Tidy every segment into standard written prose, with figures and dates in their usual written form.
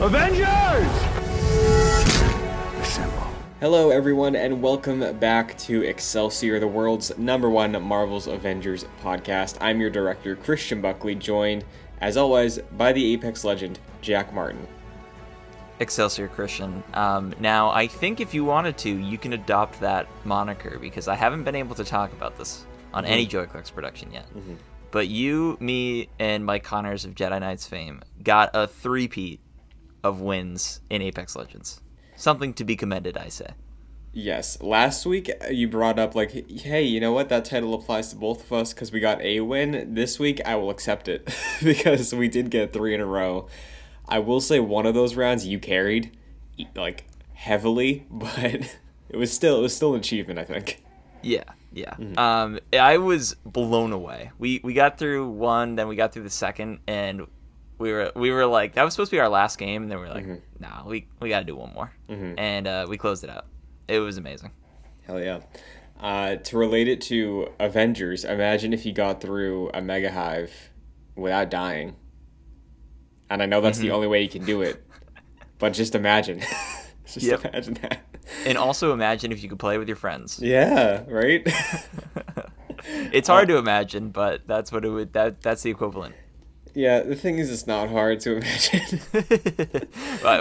Avengers! Assemble. Hello everyone and welcome back to Excelsior, the world's #1 Marvel's Avengers podcast. I'm your director, Christian Buckley, joined, as always, by the Apex legend, Jack Martin. Excelsior Christian. Now, I think if you wanted to, you can adopt that moniker, because I haven't been able to talk about this on any JoyClicks production yet. But you, me, and Mike Connors of Jedi Knights fame got a three-peat of wins in Apex Legends. Something to be commended, I say. Yes, last week you brought up, like, hey, you know what, that title applies to both of us because we got a win. This week I will accept it because we did get 3 in a row. I will say one of those rounds you carried, like, heavily, but it was still an achievement, I think. Yeah. I was blown away. We got through one, then we got through the second, and we were like, that was supposed to be our last game, and then we were like, nah, we gotta do one more. And we closed it out. It was amazing. Hell yeah. To relate it to Avengers, imagine if you got through a Mega Hive without dying. And I know that's the only way you can do it, but just imagine. Imagine that. And also imagine if you could play with your friends. Yeah, right? It's hard to imagine, but that's what it would. That's the equivalent. Yeah, the thing is, it's not hard to imagine.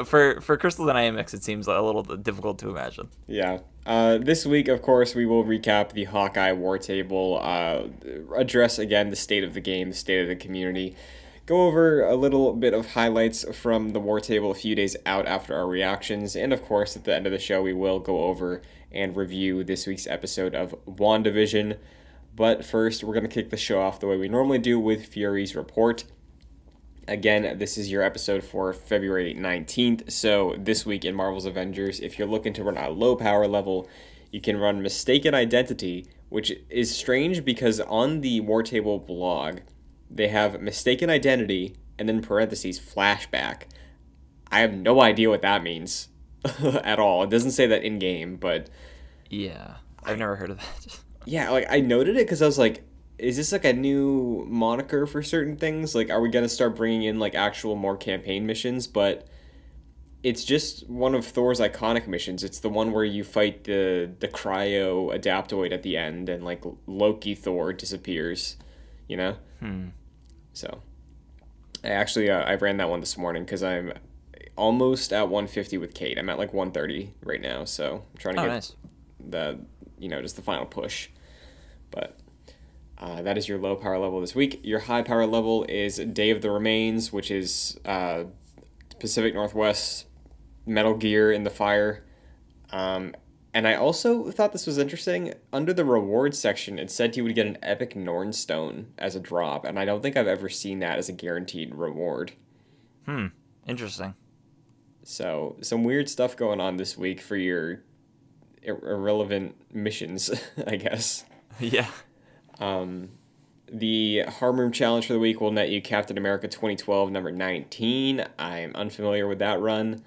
For Crystal Dynamics, it seems a little difficult to imagine. Yeah. This week, of course, we will recap the Hawkeye War Table, address again the state of the game, the state of the community, go over a little bit of highlights from the War Table a few days out after our reactions, and of course, at the end of the show, we will go over and review this week's episode of WandaVision. But first, we're going to kick the show off the way we normally do with Fury's Report. Again, this is your episode for February 19th, so this week in Marvel's Avengers, if you're looking to run a low power level, you can run Mistaken Identity, which is strange because on the War Table blog, they have Mistaken Identity and then parentheses flashback. I have no idea what that means at all. It doesn't say that in-game, but... Yeah, I've never heard of that. Yeah, like, I noted it because I was like, is this like a new moniker for certain things? Like, are we going to start bringing in like actual more campaign missions? But it's just one of Thor's iconic missions. It's the one where you fight the cryo adaptoid at the end and like Loki Thor disappears, you know? So I ran that one this morning because I'm almost at 150 with Kate. I'm at like 130 right now, so I'm trying to get the, just the final push. But that is your low power level this week. Your high power level is Day of the Remains, which is Pacific Northwest Metal Gear in the Fire. And I also thought this was interesting. Under the rewards section, it said you would get an Epic Norn Stone as a drop, and I don't think I've ever seen that as a guaranteed reward. Interesting. So, some weird stuff going on this week for your irrelevant missions, I guess. Yeah. The Harm Room Challenge for the week will net you Captain America 2012, number 19. I'm unfamiliar with that run.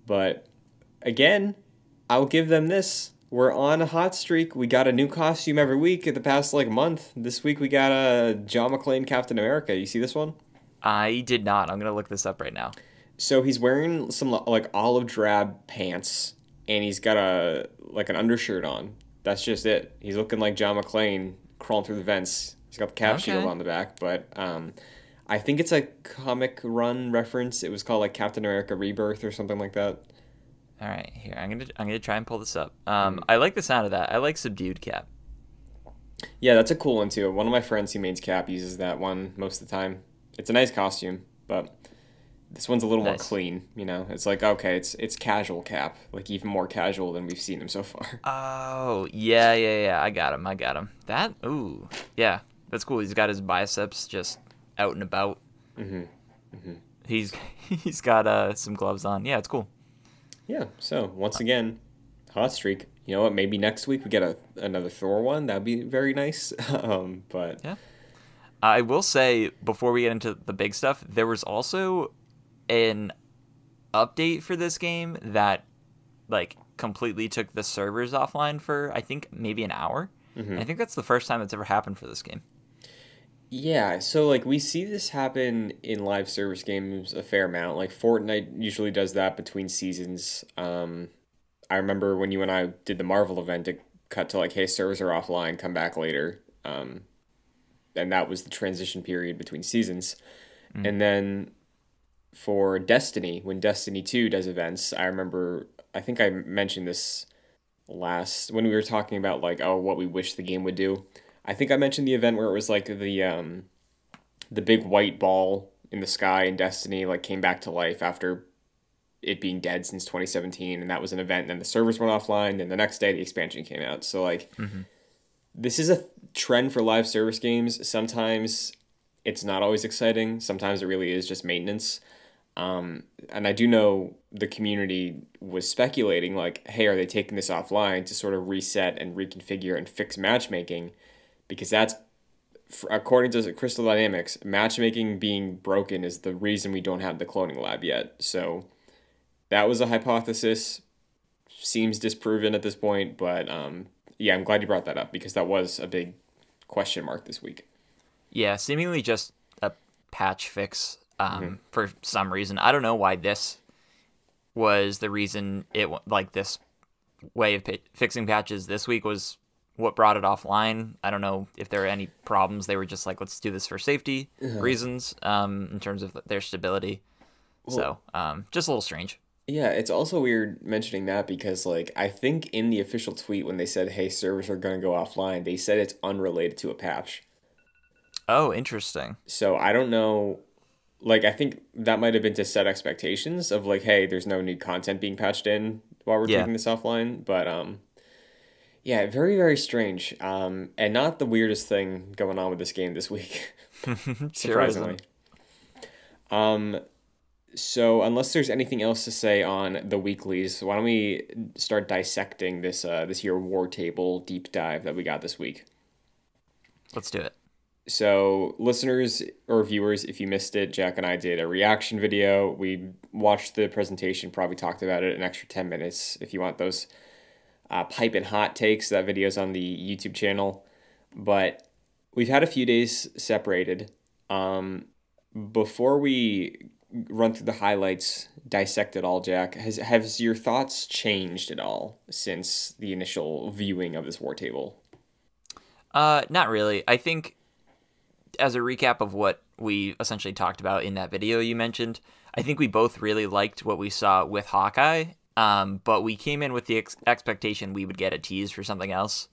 But, again, I'll give them this. We're on a hot streak. We got a new costume every week in the past, month. This week we got a John McClane Captain America. You see this one? I did not. I'm going to look this up right now. So he's wearing some, olive drab pants, and he's got an undershirt on. That's just it. He's looking like John McClane crawling through the vents. He's got the cap shield on the back, but I think it's a comic run reference. It was called Captain America Rebirth or something like that. All right, here I'm gonna try and pull this up. I like the sound of that. I like Subdued Cap. Yeah, that's a cool one too. One of my friends who mains Cap uses that one most of the time. It's a nice costume, but this one's a little more clean. It's like, okay, it's casual Cap, even more casual than we've seen him so far. Oh yeah. I got him. That yeah, that's cool. He's got his biceps just out and about. He's got some gloves on. Yeah, it's cool. Yeah, so once again, hot streak. You know what? Maybe next week we get another Thor one. That'd be very nice. But yeah, I will say before we get into the big stuff, there was also an update for this game that completely took the servers offline for I think maybe an hour. And I think that's the first time that's ever happened for this game. Yeah, so like we see this happen in live service games a fair amount. Like Fortnite usually does that between seasons. I remember when you and I did the Marvel event, it cut to like, hey, servers are offline, come back later. And that was the transition period between seasons. Mm. And then for Destiny, when Destiny 2 does events, I remember, I think I mentioned this last when we were talking about like, oh, what we wish the game would do. I think I mentioned the event where it was like the big white ball in the sky in Destiny like came back to life after it being dead since 2017, and that was an event. And then the servers went offline, and the next day the expansion came out. So like Hmm. this is a trend for live service games. Sometimes it's not always exciting. Sometimes it really is just maintenance. And I do know the community was speculating like, hey, are they taking this offline to sort of reset and reconfigure and fix matchmaking? Because that's according to Crystal Dynamics, matchmaking being broken is the reason we don't have the cloning lab yet. So that was a hypothesis. Seems disproven at this point, but yeah, I'm glad you brought that up because that was a big question mark this week. Yeah, seemingly just a patch fix for some reason. I don't know why this was the reason like this way of fixing patches this week was what brought it offline. I don't know if there are any problems. They were just like, let's do this for safety reasons in terms of their stability. Well, So just a little strange. yeah, it's also weird mentioning that because, like, I think in the official tweet when they said, hey, servers are going to go offline, they said it's unrelated to a patch. Oh, interesting. So I don't know. Like, I think that might have been to set expectations of, like, hey, there's no new content being patched in while we're Yeah. taking this offline. But, yeah, very, very strange. And not the weirdest thing going on with this game this week, Sure surprisingly. isn't. Um, So, unless there's anything else to say on the weeklies, why don't we start dissecting this here war table deep dive that we got this week? Let's do it. So, listeners or viewers, if you missed it, Jack and I did a reaction video. We watched the presentation, probably talked about it an extra 10 minutes. If you want those piping hot takes, that video's on the YouTube channel. But we've had a few days separated. Before we run through the highlights, dissect it all, Jack, has your thoughts changed at all since the initial viewing of this war table? Not really. I think as a recap of what we essentially talked about in that video you mentioned, I think we both really liked what we saw with Hawkeye. But we came in with the expectation we would get a tease for something else,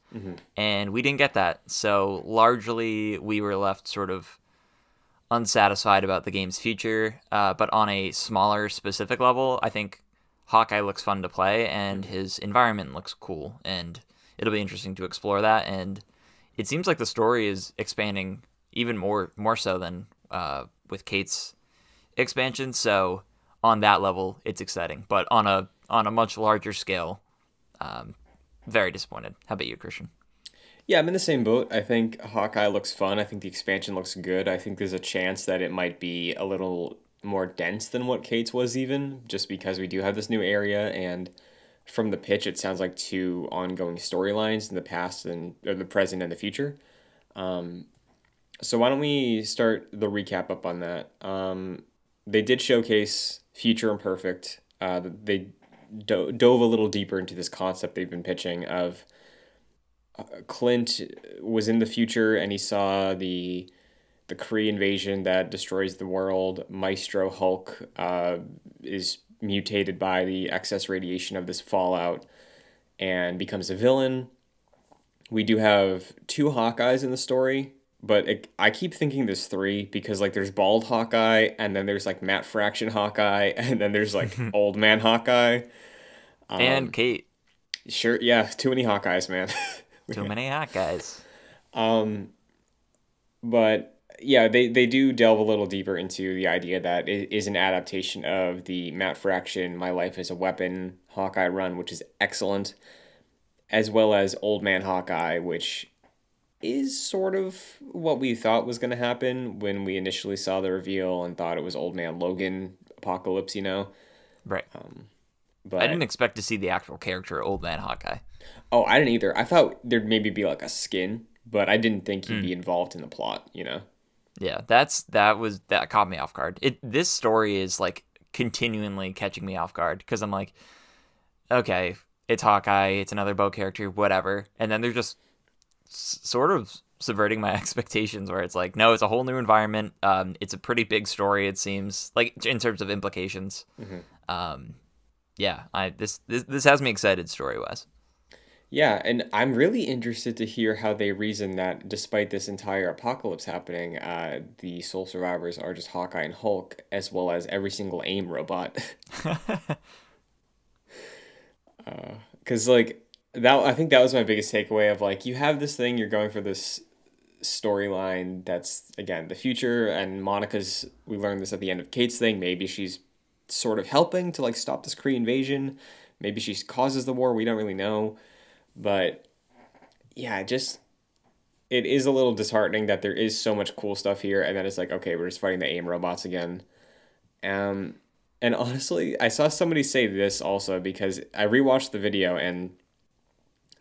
and we didn't get that. So largely, we were left sort of unsatisfied about the game's future. But on a smaller, specific level, I think Hawkeye looks fun to play, and his environment looks cool, and it'll be interesting to explore that. And it seems like the story is expanding even more so than with Kate's expansion. So on that level, it's exciting. But on a much larger scale, very disappointed. How about you, Christian? Yeah, I'm in the same boat. I think Hawkeye looks fun. I think the expansion looks good. I think there's a chance that it might be a little more dense than what Kate's was, even just because we do have this new area. And from the pitch, it sounds like two ongoing storylines in the past and or the present and the future. So why don't we start the recap up on that? They did showcase Future Imperfect. They dove a little deeper into this concept they've been pitching of Clint was in the future and he saw the Kree invasion that destroys the world. Maestro Hulk is mutated by the excess radiation of this fallout and becomes a villain. We do have two Hawkeyes in the story, but I keep thinking there's three because like there's bald Hawkeye and then there's like Matt Fraction Hawkeye and then there's like old man Hawkeye. And Kate. Sure, yeah, too many Hawkeyes, man. Too many hot guys. But yeah, they do delve a little deeper into the idea that it is an adaptation of the Matt Fraction My Life as a Weapon Hawkeye run, which is excellent, as well as Old Man Hawkeye, which is sort of what we thought was going to happen when we initially saw the reveal and thought it was Old Man Logan Apocalypse, you know? Right. But I didn't expect to see the actual character, Old Man Hawkeye. oh, I didn't either. I thought there'd maybe be like a skin, but I didn't think he'd be involved in the plot, you know? Yeah, that caught me off guard. This story is like continually catching me off guard because I'm like, okay, it's Hawkeye, it's another Bow character, whatever, and then they're just sort of subverting my expectations where it's like, no, it's a whole new environment. It's a pretty big story, it seems, like in terms of implications. Yeah, this has me excited story wise. Yeah, and I'm really interested to hear how they reason that despite this entire apocalypse happening, the sole survivors are just Hawkeye and Hulk, as well as every single AIM robot. Because like that, I think that was my biggest takeaway of like, you have this thing, you're going for this storyline that's again the future, and Monica's, we learned this at the end of Kate's thing, maybe she's sort of helping to like stop this Kree invasion, maybe she causes the war, we don't really know, but yeah, it is a little disheartening that there is so much cool stuff here, and then it's like, okay, we're just fighting the AIM robots again. And honestly, I saw somebody say this also because I rewatched the video and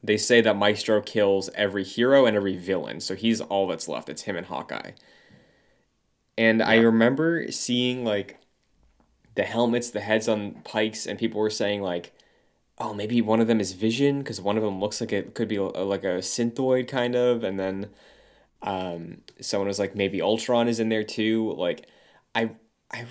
they say that Maestro kills every hero and every villain, so he's all that's left. It's him and Hawkeye. And I remember seeing like the helmets, the heads on pikes, and people were saying like, oh, maybe one of them is Vision because one of them looks like it could be like a synthoid kind of, and then someone was like, maybe Ultron is in there too. Like, I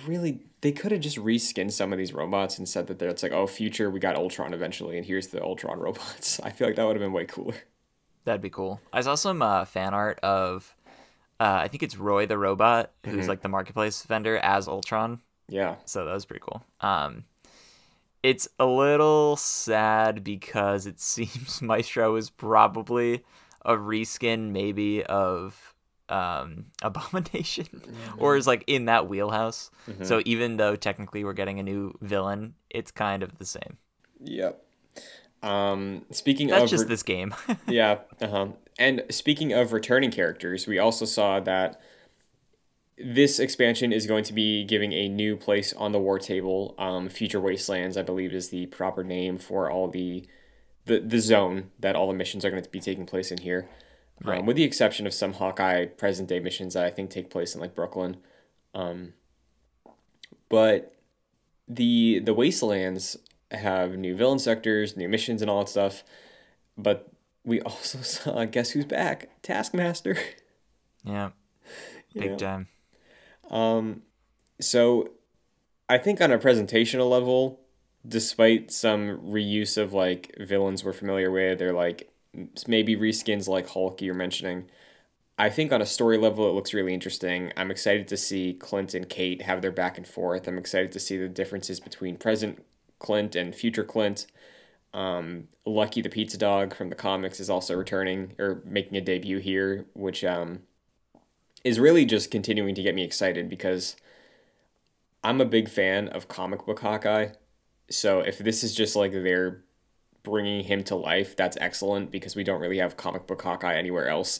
really, they could have just reskinned some of these robots and said that it's like, oh, future, we got Ultron eventually, and here's the Ultron robots. I feel like that would have been way cooler. That'd be cool. I saw some fan art of, I think it's Roy the robot, who's like the marketplace vendor as Ultron. Yeah. So that was pretty cool. It's a little sad because it seems Maestro is probably a reskin maybe of Abomination or is like in that wheelhouse. So even though technically we're getting a new villain, it's kind of the same. Yep. Speaking That's of just this game. Yeah. And speaking of returning characters, we also saw that this expansion is going to be giving a new place on the war table. Future Wastelands, I believe, is the proper name for all the zone that all the missions are going to be taking place in here. Right. With the exception of some Hawkeye present day missions that I think take place in like Brooklyn. But the Wastelands have new villain sectors, new missions, and all that stuff. But we also saw, guess who's back? Taskmaster. Yeah. Big time. So I think on a presentational level, despite some reuse of like villains we're familiar with, or like maybe reskins like Hulk you're mentioning, I think on a story level it looks really interesting. I'm excited to see Clint and Kate have their back and forth. I'm excited to see the differences between present Clint and future Clint. Lucky the pizza dog from the comics is also returning or making a debut here, which is really just continuing to get me excited because I'm a big fan of comic book Hawkeye. So if this is just like they're bringing him to life, that's excellent because we don't really have comic book Hawkeye anywhere else.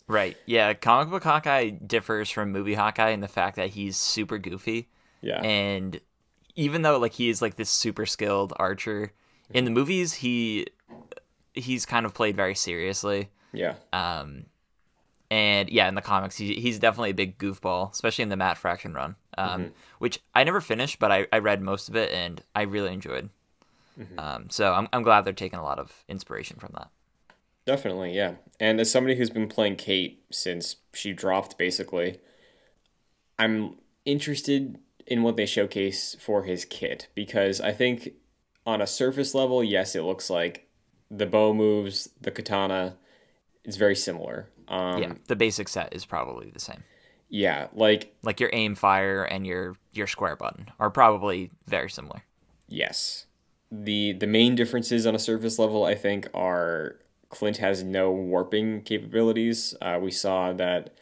Right. Yeah, comic book Hawkeye differs from movie Hawkeye in the fact that he's super goofy. Yeah. And even though like he is like this super skilled archer, in the movies he's kind of played very seriously. Yeah. And yeah, in the comics he's definitely a big goofball, especially in the Matt Fraction run. Which I never finished, but I read most of it and I really enjoyed. So I'm glad they're taking a lot of inspiration from that. Definitely, yeah. And as somebody who's been playing Kate since she dropped, basically, I'm interested in what they showcase for his kit, because I think on a surface level, yes, it looks like the bow moves, the katana, it's very similar. Yeah, the basic set is probably the same. Yeah, like your aim, fire, and your square button are probably very similar. Yes. The main differences on a surface level, I think, are Clint has no warping capabilities. We saw that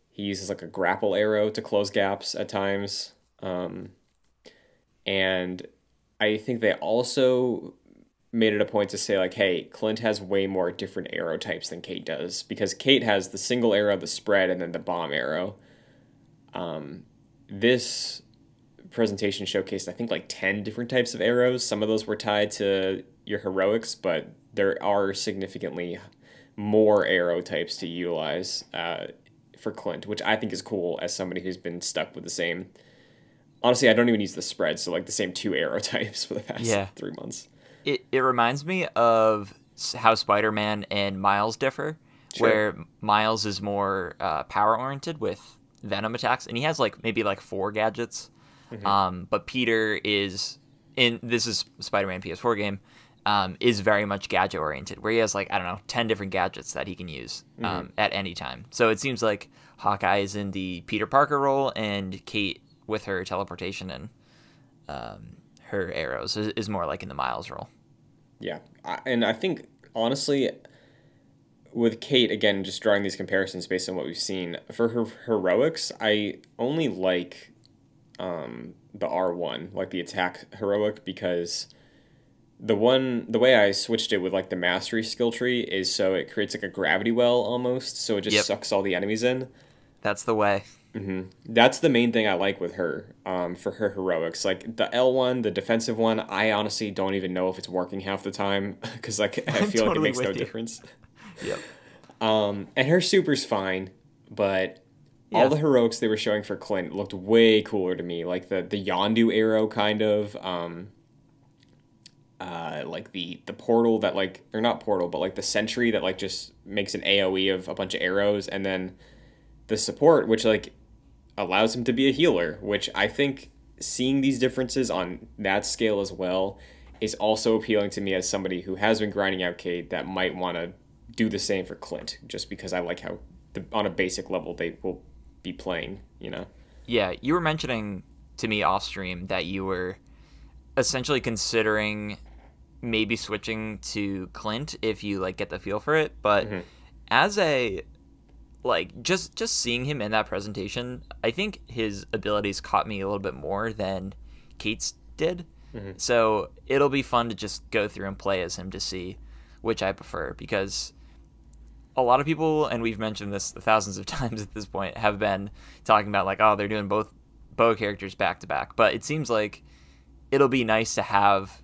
he uses like a grapple arrow to close gaps at times. And I think they also made it a point to say like, hey, Clint has way more different arrow types than Kate does, because Kate has the single arrow, the spread, and then the bomb arrow. This presentation showcased, I think, like 10 different types of arrows. Some of those were tied to your heroics, but there are significantly more arrow types to utilize for Clint, which I think is cool as somebody who's been stuck with the same. Honestly, I don't even use the spread, so like the same 2 arrow types for the past 3 months. It reminds me of how Spider-Man and Miles differ, where Miles is more power-oriented with Venom attacks, and he has like maybe like 4 gadgets. But Peter is, this is Spider-Man PS4 game, is very much gadget-oriented, where he has like, I don't know, 10 different gadgets that he can use at any time. So it seems like Hawkeye is in the Peter Parker role, and Kate with her teleportation and her arrows is more like in the Miles role. Yeah, and I think, honestly, with Kate, again, just drawing these comparisons based on what we've seen, for her heroics, I only like the R1, like the attack heroic, because the way I switched it with like the mastery skill tree is so it creates like a gravity well almost, so it just sucks all the enemies in. That's the way. That's the main thing I like with her, for her heroics. Like the L1, the defensive one, I honestly don't even know if it's working half the time, because like I feel like it makes no difference. And her super's fine, but all the heroics they were showing for Clint looked way cooler to me. Like the Yondu arrow kind of, like the portal that like, or not portal, but like the sentry that like just makes an AoE of a bunch of arrows, and then the support, which like allows him to be a healer, which I think seeing these differences on that scale as well is also appealing to me as somebody who has been grinding out Kate that might want to do the same for Clint, just because I like how on a basic level they will be playing, you know? Yeah, you were mentioning to me off stream that you were essentially considering maybe switching to Clint if you like get the feel for it, but as a like just seeing him in that presentation, I think his abilities caught me a little bit more than Kate's did. So it'll be fun to just go through and play as him to see which I prefer, because a lot of people, and we've mentioned this thousands of times at this point, have been talking about like, oh, they're doing both bow characters back to back, but it seems like it'll be nice to have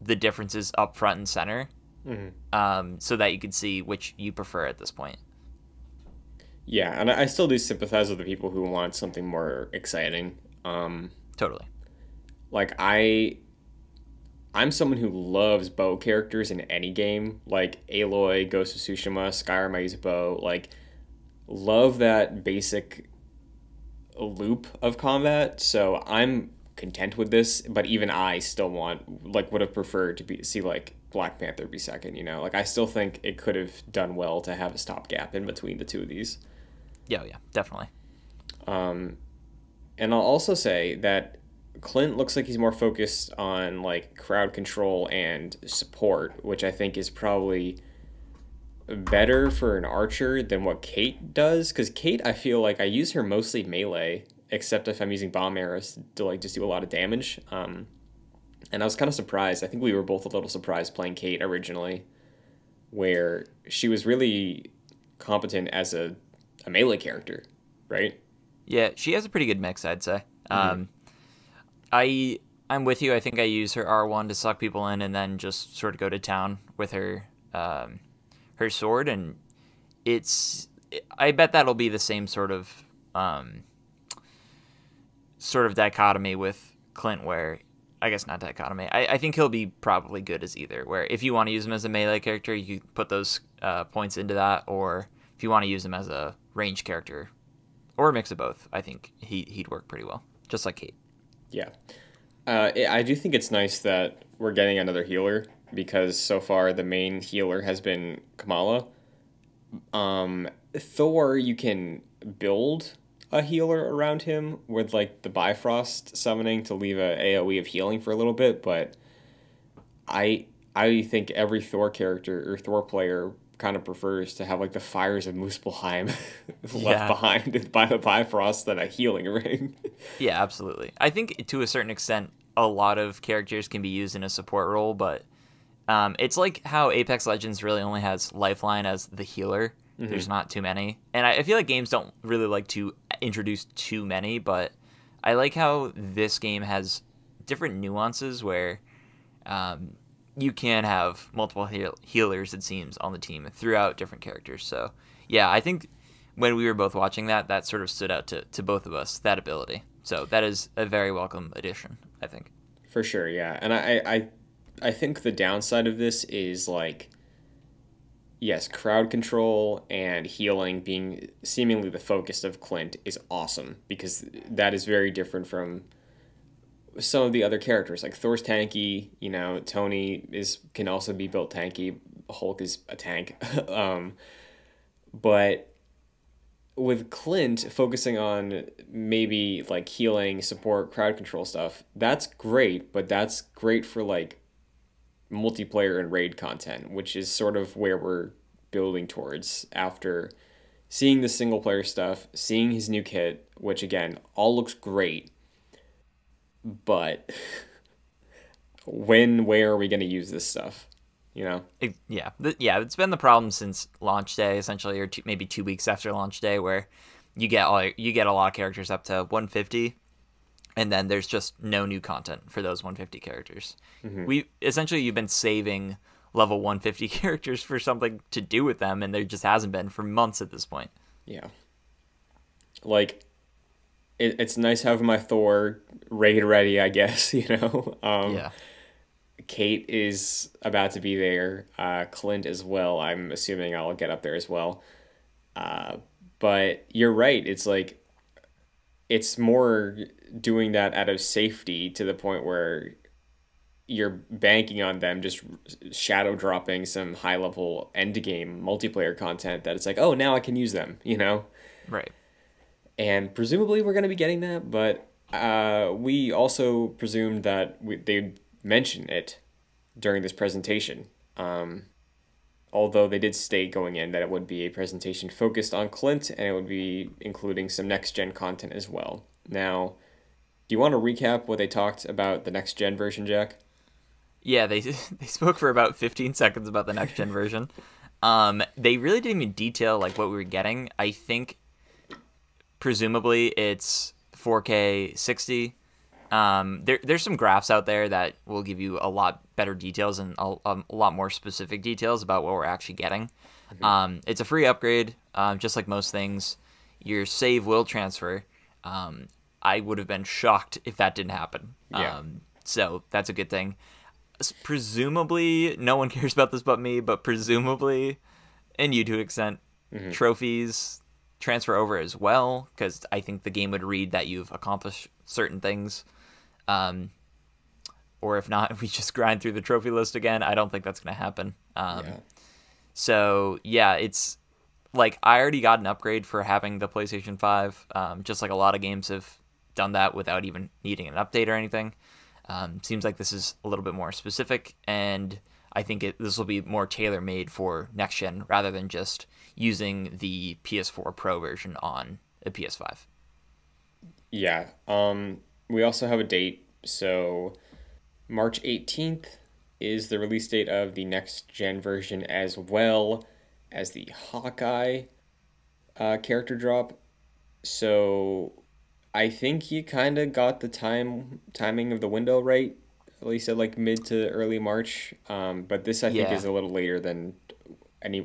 the differences up front and center, so that you can see which you prefer at this point. Yeah, and I still do sympathize with the people who want something more exciting. Totally. Like, I'm someone who loves bow characters in any game. Like, Aloy, Ghost of Tsushima, Skyrim, I use a bow. Like, love that basic loop of combat. So I'm content with this, but even I still would have preferred to see, like, Black Panther be second, you know? Like, I still think it could have done well to have a stopgap in between the two of these. Yeah, definitely. And I'll also say that Clint looks like he's more focused on like crowd control and support, which I think is probably better for an archer than what Kate does. Because Kate, I feel like I use her mostly melee, except if I'm using bomb arrows to like just do a lot of damage. And I was kind of surprised. I think we were both a little surprised playing Kate originally, where she was really competent as a melee character, right? Yeah, she has a pretty good mix, I'd say. I'm with you. I think I use her R1 to suck people in and then just sort of go to town with her her sword, and I bet that'll be the same sort of dichotomy with Clint, where I guess not dichotomy. I think he'll be probably good as either, where if you want to use him as a melee character, you put those points into that, or if you want to use him as a range character, or a mix of both, I think he'd work pretty well, just like Kate. Yeah. I do think it's nice that we're getting another healer, because so far the main healer has been Kamala. Thor, you can build a healer around him with like the Bifrost summoning to leave a AoE of healing for a little bit, but I think every Thor character or Thor player kind of prefers to have like the fires of Muspelheim left behind by the Bifrost than a healing ring. Yeah, absolutely. I think to a certain extent, a lot of characters can be used in a support role, but it's like how Apex Legends really only has Lifeline as the healer. There's not too many. And I feel like games don't really like to introduce too many, but I like how this game has different nuances where you can have multiple healers, it seems, on the team throughout different characters. So, yeah, I think when we were both watching that sort of stood out to both of us, that ability. So that is a very welcome addition, I think. For sure, yeah. And I think the downside of this is like, yes, crowd control and healing being seemingly the focus of Clint is awesome, because that is very different from some of the other characters. Like Thor's tanky, you know, Tony can also be built tanky. Hulk is a tank. But with Clint focusing on maybe like healing, support, crowd control stuff, that's great, but that's great for like multiplayer and raid content, which is sort of where we're building towards after seeing the single player stuff, seeing his new kit, which again, all looks great. But where are we going to use this stuff? You know? It's been the problem since launch day, essentially, or maybe 2 weeks after launch day, where you get a lot of characters up to 150, and then there's just no new content for those 150 characters. Mm-hmm. You've been saving level 150 characters for something to do with them, and there just hasn't been for months at this point. Yeah. Like, it's nice having my Thor raid ready, I guess, you know? Yeah. Kate is about to be there. Clint as well. I'm assuming I'll get up there as well. But you're right. It's like, it's more doing that out of safety to the point where you're banking on them just shadow dropping some high level end game multiplayer content that it's like, oh, now I can use them, you know? Right. And presumably we're going to be getting that, but we also presumed that they'd mention it during this presentation. Although they did state going in that it would be a presentation focused on Clint, and it would be including some next-gen content as well. Now, do you want to recap what they talked about the next-gen version, Jack? Yeah, they spoke for about 15 seconds about the next-gen version. They really didn't even detail like what we were getting. I think, presumably, it's 4K 60. There's some graphs out there that will give you a lot better details and a lot more specific details about what we're actually getting. Mm-hmm. It's a free upgrade, just like most things. Your save will transfer. I would have been shocked if that didn't happen. Yeah. So that's a good thing. Presumably, no one cares about this but me, but presumably, and you to an extent, mm-hmm. trophies transfer over as well, because I think the game would read that you've accomplished certain things. Or if not, if we just grind through the trophy list again, I don't think that's going to happen. So, yeah, it's like I already got an upgrade for having the PlayStation 5, just like a lot of games have done that without even needing an update or anything. Seems like this is a little bit more specific, and I think this will be more tailor-made for next-gen rather than just using the PS4 Pro version on a PS5. Yeah. We also have a date. So March 18th is the release date of the next-gen version, as well as the Hawkeye character drop. So I think you kind of got the timing of the window right, at least at like mid to early March. But this I think is a little later than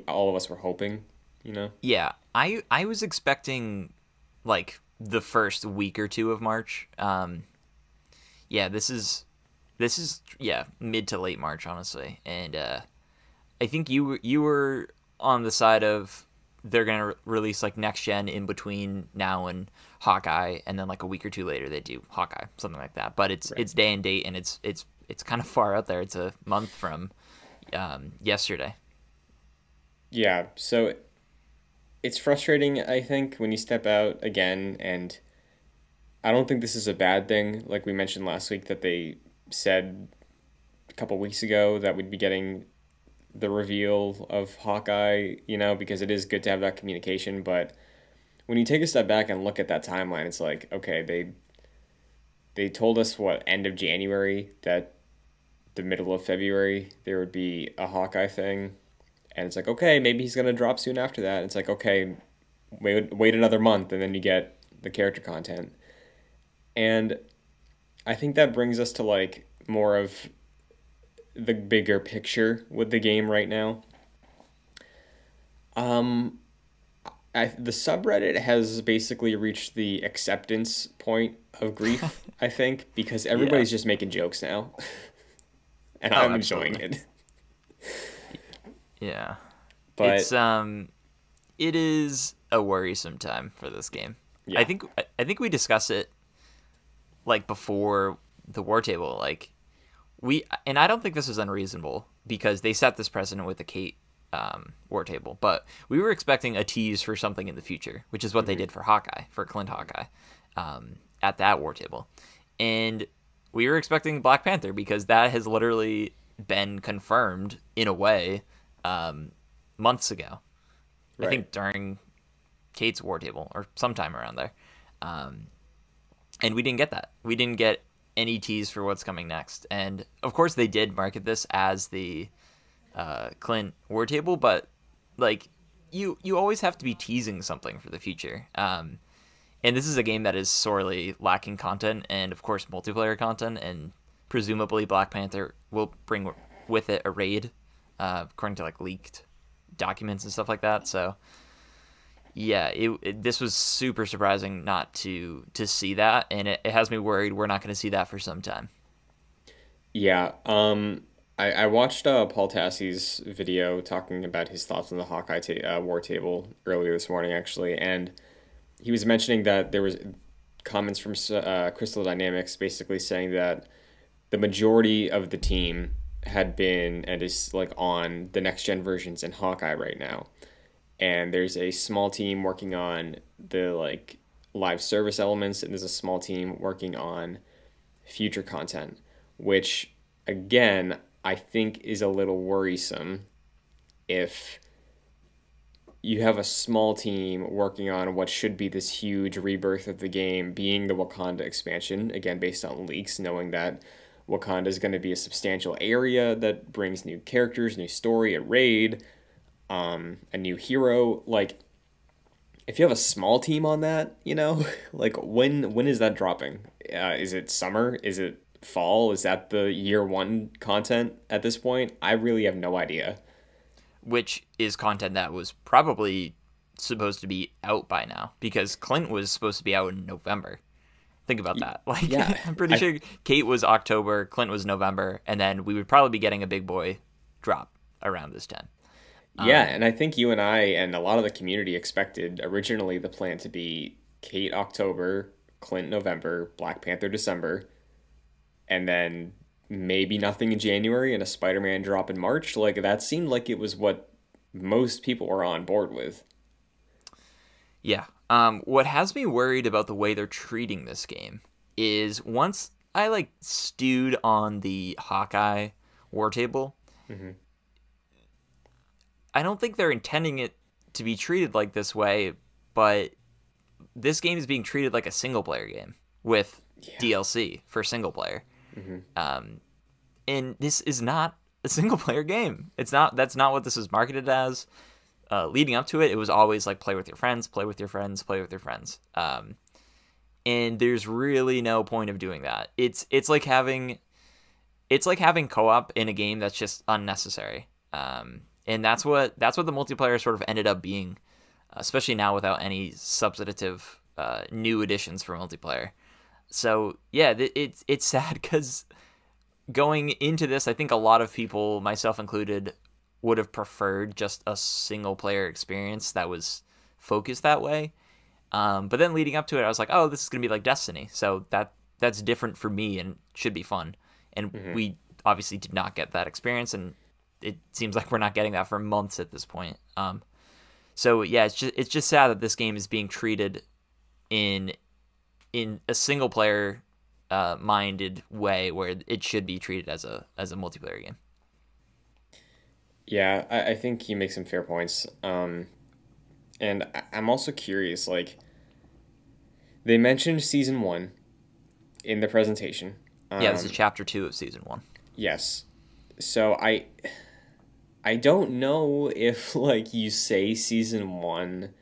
all of us were hoping, you know? Yeah, I was expecting like the first week or two of March. This is mid to late March, honestly. And I think you were on the side of they're gonna release like next gen in between now and Hawkeye, and then like a week or two later they do Hawkeye, something like that. But it's day and date, and it's kind of far out there. It's a month from yesterday. Yeah, so it's frustrating, I think, when you step out again, and I don't think this is a bad thing. Like we mentioned last week, that they said a couple weeks ago that we'd be getting the reveal of Hawkeye, you know, because it is good to have that communication. But when you take a step back and look at that timeline, it's like, okay, they told us, end of January, that the middle of February there would be a Hawkeye thing. And it's like, okay, maybe he's going to drop soon after that. It's like, okay, wait another month, and then you get the character content. And I think that brings us to like more of the bigger picture with the game right now. the subreddit has basically reached the acceptance point of grief, I think, because everybody's just making jokes now. And I'm enjoying it. Yeah. But it is a worrisome time for this game. yeah. I think we discussed it like before the war table. Like and I don't think this was unreasonable because they set this precedent with the Kate war table, but we were expecting a tease for something in the future, which is what they did for Hawkeye, for Clint Hawkeye, at that war table. And we were expecting Black Panther because that has literally been confirmed in a way months ago. Right. I think during Kate's war table or sometime around there. And we didn't get that. We didn't get any tease for what's coming next. And of course they did market this as the Clint war table, but like you always have to be teasing something for the future. And this is a game that is sorely lacking content and of course multiplayer content, and presumably Black Panther will bring with it a raid, according to like leaked documents and stuff like that. So yeah, this was super surprising not to see that, and it has me worried we're not going to see that for some time. Yeah, I watched Paul Tassie's video talking about his thoughts on the Hawkeye war table earlier this morning, actually, and he was mentioning that there was comments from Crystal Dynamics basically saying that the majority of the team had been and is like on the next gen versions in Hawkeye right now, and there's a small team working on the like live service elements, and there's a small team working on future content, which again I think is a little worrisome if you have a small team working on what should be this huge rebirth of the game, being the Wakanda expansion, again based on leaks, knowing that Wakanda is going to be a substantial area that brings new characters, new story, a raid, a new hero. Like, if you have a small team on that, you know, like when is that dropping? Is it summer? Is it fall? Is that the year one content at this point? I really have no idea. Which is content that was probably supposed to be out by now, because Clint was supposed to be out in November. Think about that. Like, yeah, I'm pretty sure Kate was October, Clint was November, and then we would probably be getting a big boy drop around this time. Yeah, and I think you and I and a lot of the community expected originally the plan to be Kate October, Clint November, Black Panther December, and then maybe nothing in January and a Spider-Man drop in March. Like, that seemed like it was what most people were on board with. Yeah. What has me worried about the way they're treating this game is once I like stewed on the Hawkeye war table, I don't think they're intending it to be treated like this way, but this game is being treated like a single player game with DLC for single player. And this is not a single player game. That's not what this is marketed as. Leading up to it, it was always like play with your friends, play with your friends, play with your friends. And there's really no point of doing that. It's like having co-op in a game that's just unnecessary. And that's what the multiplayer sort of ended up being, especially now without any substantive new additions for multiplayer. So yeah, it's sad because going into this, I think a lot of people, myself included, would have preferred just a single player experience that was focused that way. But then leading up to it, I was like, oh, this is gonna be like Destiny, so that's different for me and should be fun. And we obviously did not get that experience, and it seems like we're not getting that for months at this point. So yeah, it's just sad that this game is being treated in a single player minded way where it should be treated as a multiplayer game. Yeah, I think you make some fair points. And I'm also curious, like, they mentioned Season 1 in the presentation. Yeah, this is Chapter 2 of Season 1. Yes. So I don't know if, like, you say Season 1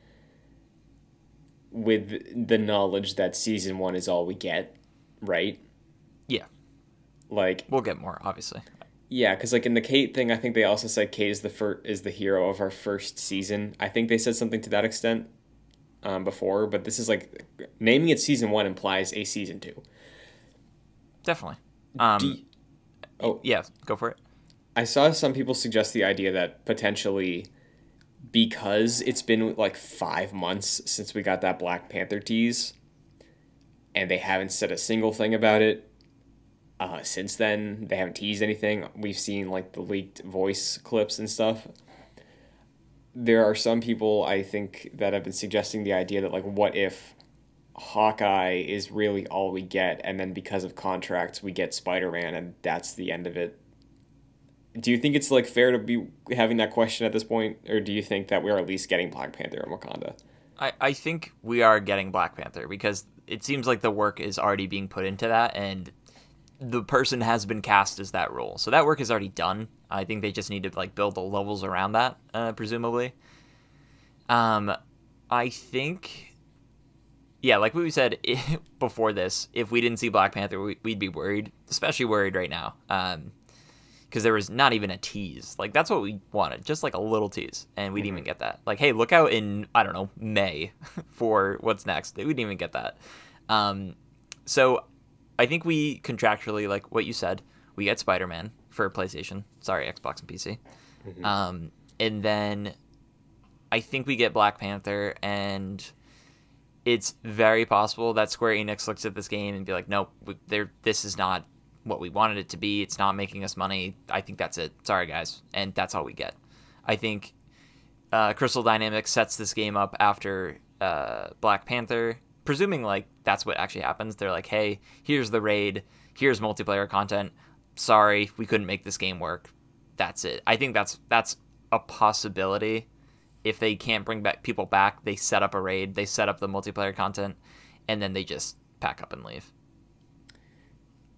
with the knowledge that Season 1 is all we get, right? Yeah. Like, we'll get more, obviously. Yeah, because like in the Kate thing, I think they also said Kate is the hero of our first season. I think they said something to that extent. before, but this is like naming it season 1 implies a season 2. Definitely. Oh yeah, go for it. I saw some people suggest the idea that potentially, because it's been like 5 months since we got that Black Panther tease, and they haven't said a single thing about it since then. They haven't teased anything. We've seen like the leaked voice clips and stuff. There are some people, I think, that have been suggesting the idea that, like, what if Hawkeye is really all we get, and then because of contracts we get Spider-Man, and that's the end of it? Do you think it's, like, fair to be having that question at this point, or do you think that we're at least getting Black Panther and Wakanda? I think we are getting Black Panther, because it seems like the work is already being put into that, and the person has been cast as that role. So that work is already done. I think they just need to like build the levels around that, presumably. I think, yeah, like we said before this, if we didn't see Black Panther, we'd be worried, especially worried right now, because there was not even a tease. Like, that's what we wanted, just like a little tease, and we didn't even get that. Like, hey, look out in, I don't know, May for what's next. We didn't even get that. So I think we contractually, like what you said, we get Spider-Man for PlayStation. Sorry, Xbox and PC. And then I think we get Black Panther, and it's very possible that Square Enix looks at this game and be like, nope, this is not what we wanted it to be. It's not making us money. I think that's it. Sorry, guys. And that's all we get. I think Crystal Dynamics sets this game up after Black Panther, presuming like that's what actually happens. They're like, hey, here's the raid. Here's multiplayer content. Sorry, we couldn't make this game work. That's it. I think that's a possibility. If they can't bring back people back, they set up a raid, they set up the multiplayer content, and then they just pack up and leave.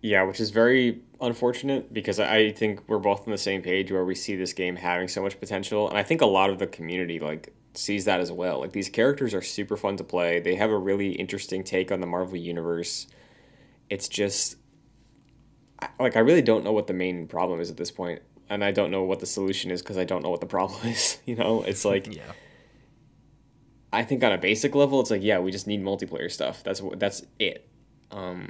Yeah, which is very unfortunate, because I think we're both on the same page where we see this game having so much potential, and I think a lot of the community like sees that as well. Like, these characters are super fun to play. They have a really interesting take on the Marvel universe. It's just like, I really don't know what the main problem is at this point, and I don't know what the solution is because I don't know what the problem is. You know, it's like, yeah. I think on a basic level, it's like, yeah, we just need multiplayer stuff. That's it. I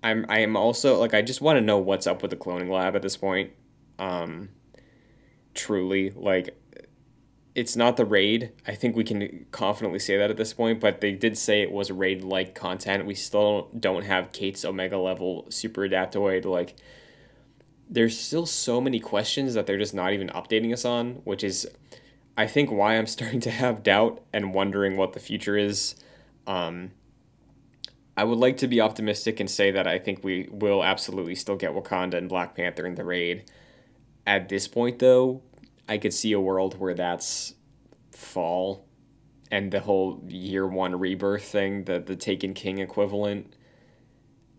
am also like, I just want to know what's up with the cloning lab at this point. Truly, like, it's not the raid. I think we can confidently say that at this point, but they did say it was raid-like content. We still don't have Kate's Omega level super adaptoid. Like, there's still so many questions that they're just not even updating us on, which is, I think, why I'm starting to have doubt and wondering what the future is. I would like to be optimistic and say that I think we will absolutely still get Wakanda and Black Panther in the raid. At this point, though, I could see a world where that's fall, and the whole year one rebirth thing, the Taken King equivalent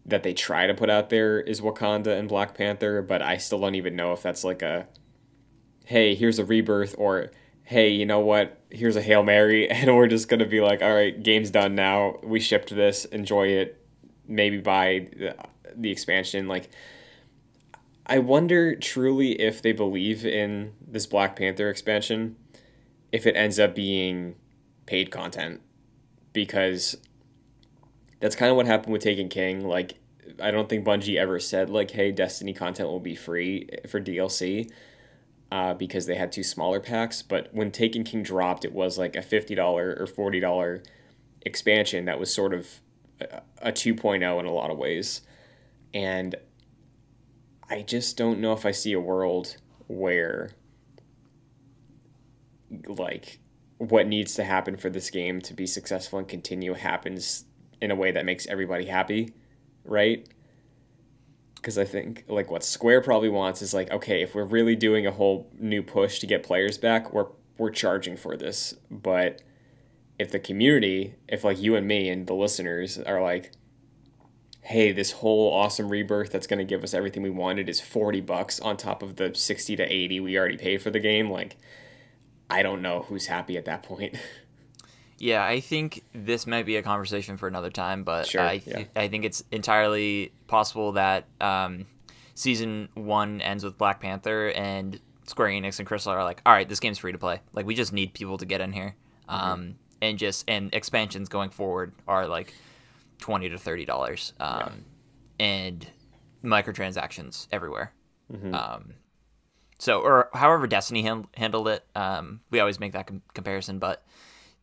that they try to put out there is Wakanda and Black Panther, but I still don't even know if that's like a, hey, here's a rebirth, or hey, you know what, here's a Hail Mary, and we're just going to be like, all right, game's done now, we shipped this, enjoy it, maybe buy the expansion. Like, I wonder truly if they believe in this Black Panther expansion, if it ends up being paid content, because that's kind of what happened with Taken King. Like, I don't think Bungie ever said, like, hey, Destiny content will be free for DLC, because they had 2 smaller packs. But when Taken King dropped, it was like a $50 or $40 expansion that was sort of a 2.0 in a lot of ways. And I just don't know if I see a world where, like, what needs to happen for this game to be successful and continue happens in a way that makes everybody happy, right? Because I think, like, what Square probably wants is, like, okay, if we're really doing a whole new push to get players back, we're charging for this. But if the community, if, like, you and me and the listeners are like, hey, this whole awesome rebirth that's going to give us everything we wanted is $40 on top of the 60 to 80 we already paid for the game, like, I don't know who's happy at that point. Yeah, I think this might be a conversation for another time, but Sure, I think it's entirely possible that Season 1 ends with Black Panther, and Square Enix and Crystal are like, all right, this game's free to play. Like, we just need people to get in here. and expansions going forward are like $20 to $30, and microtransactions everywhere. So, or however Destiny handled it, we always make that comparison, but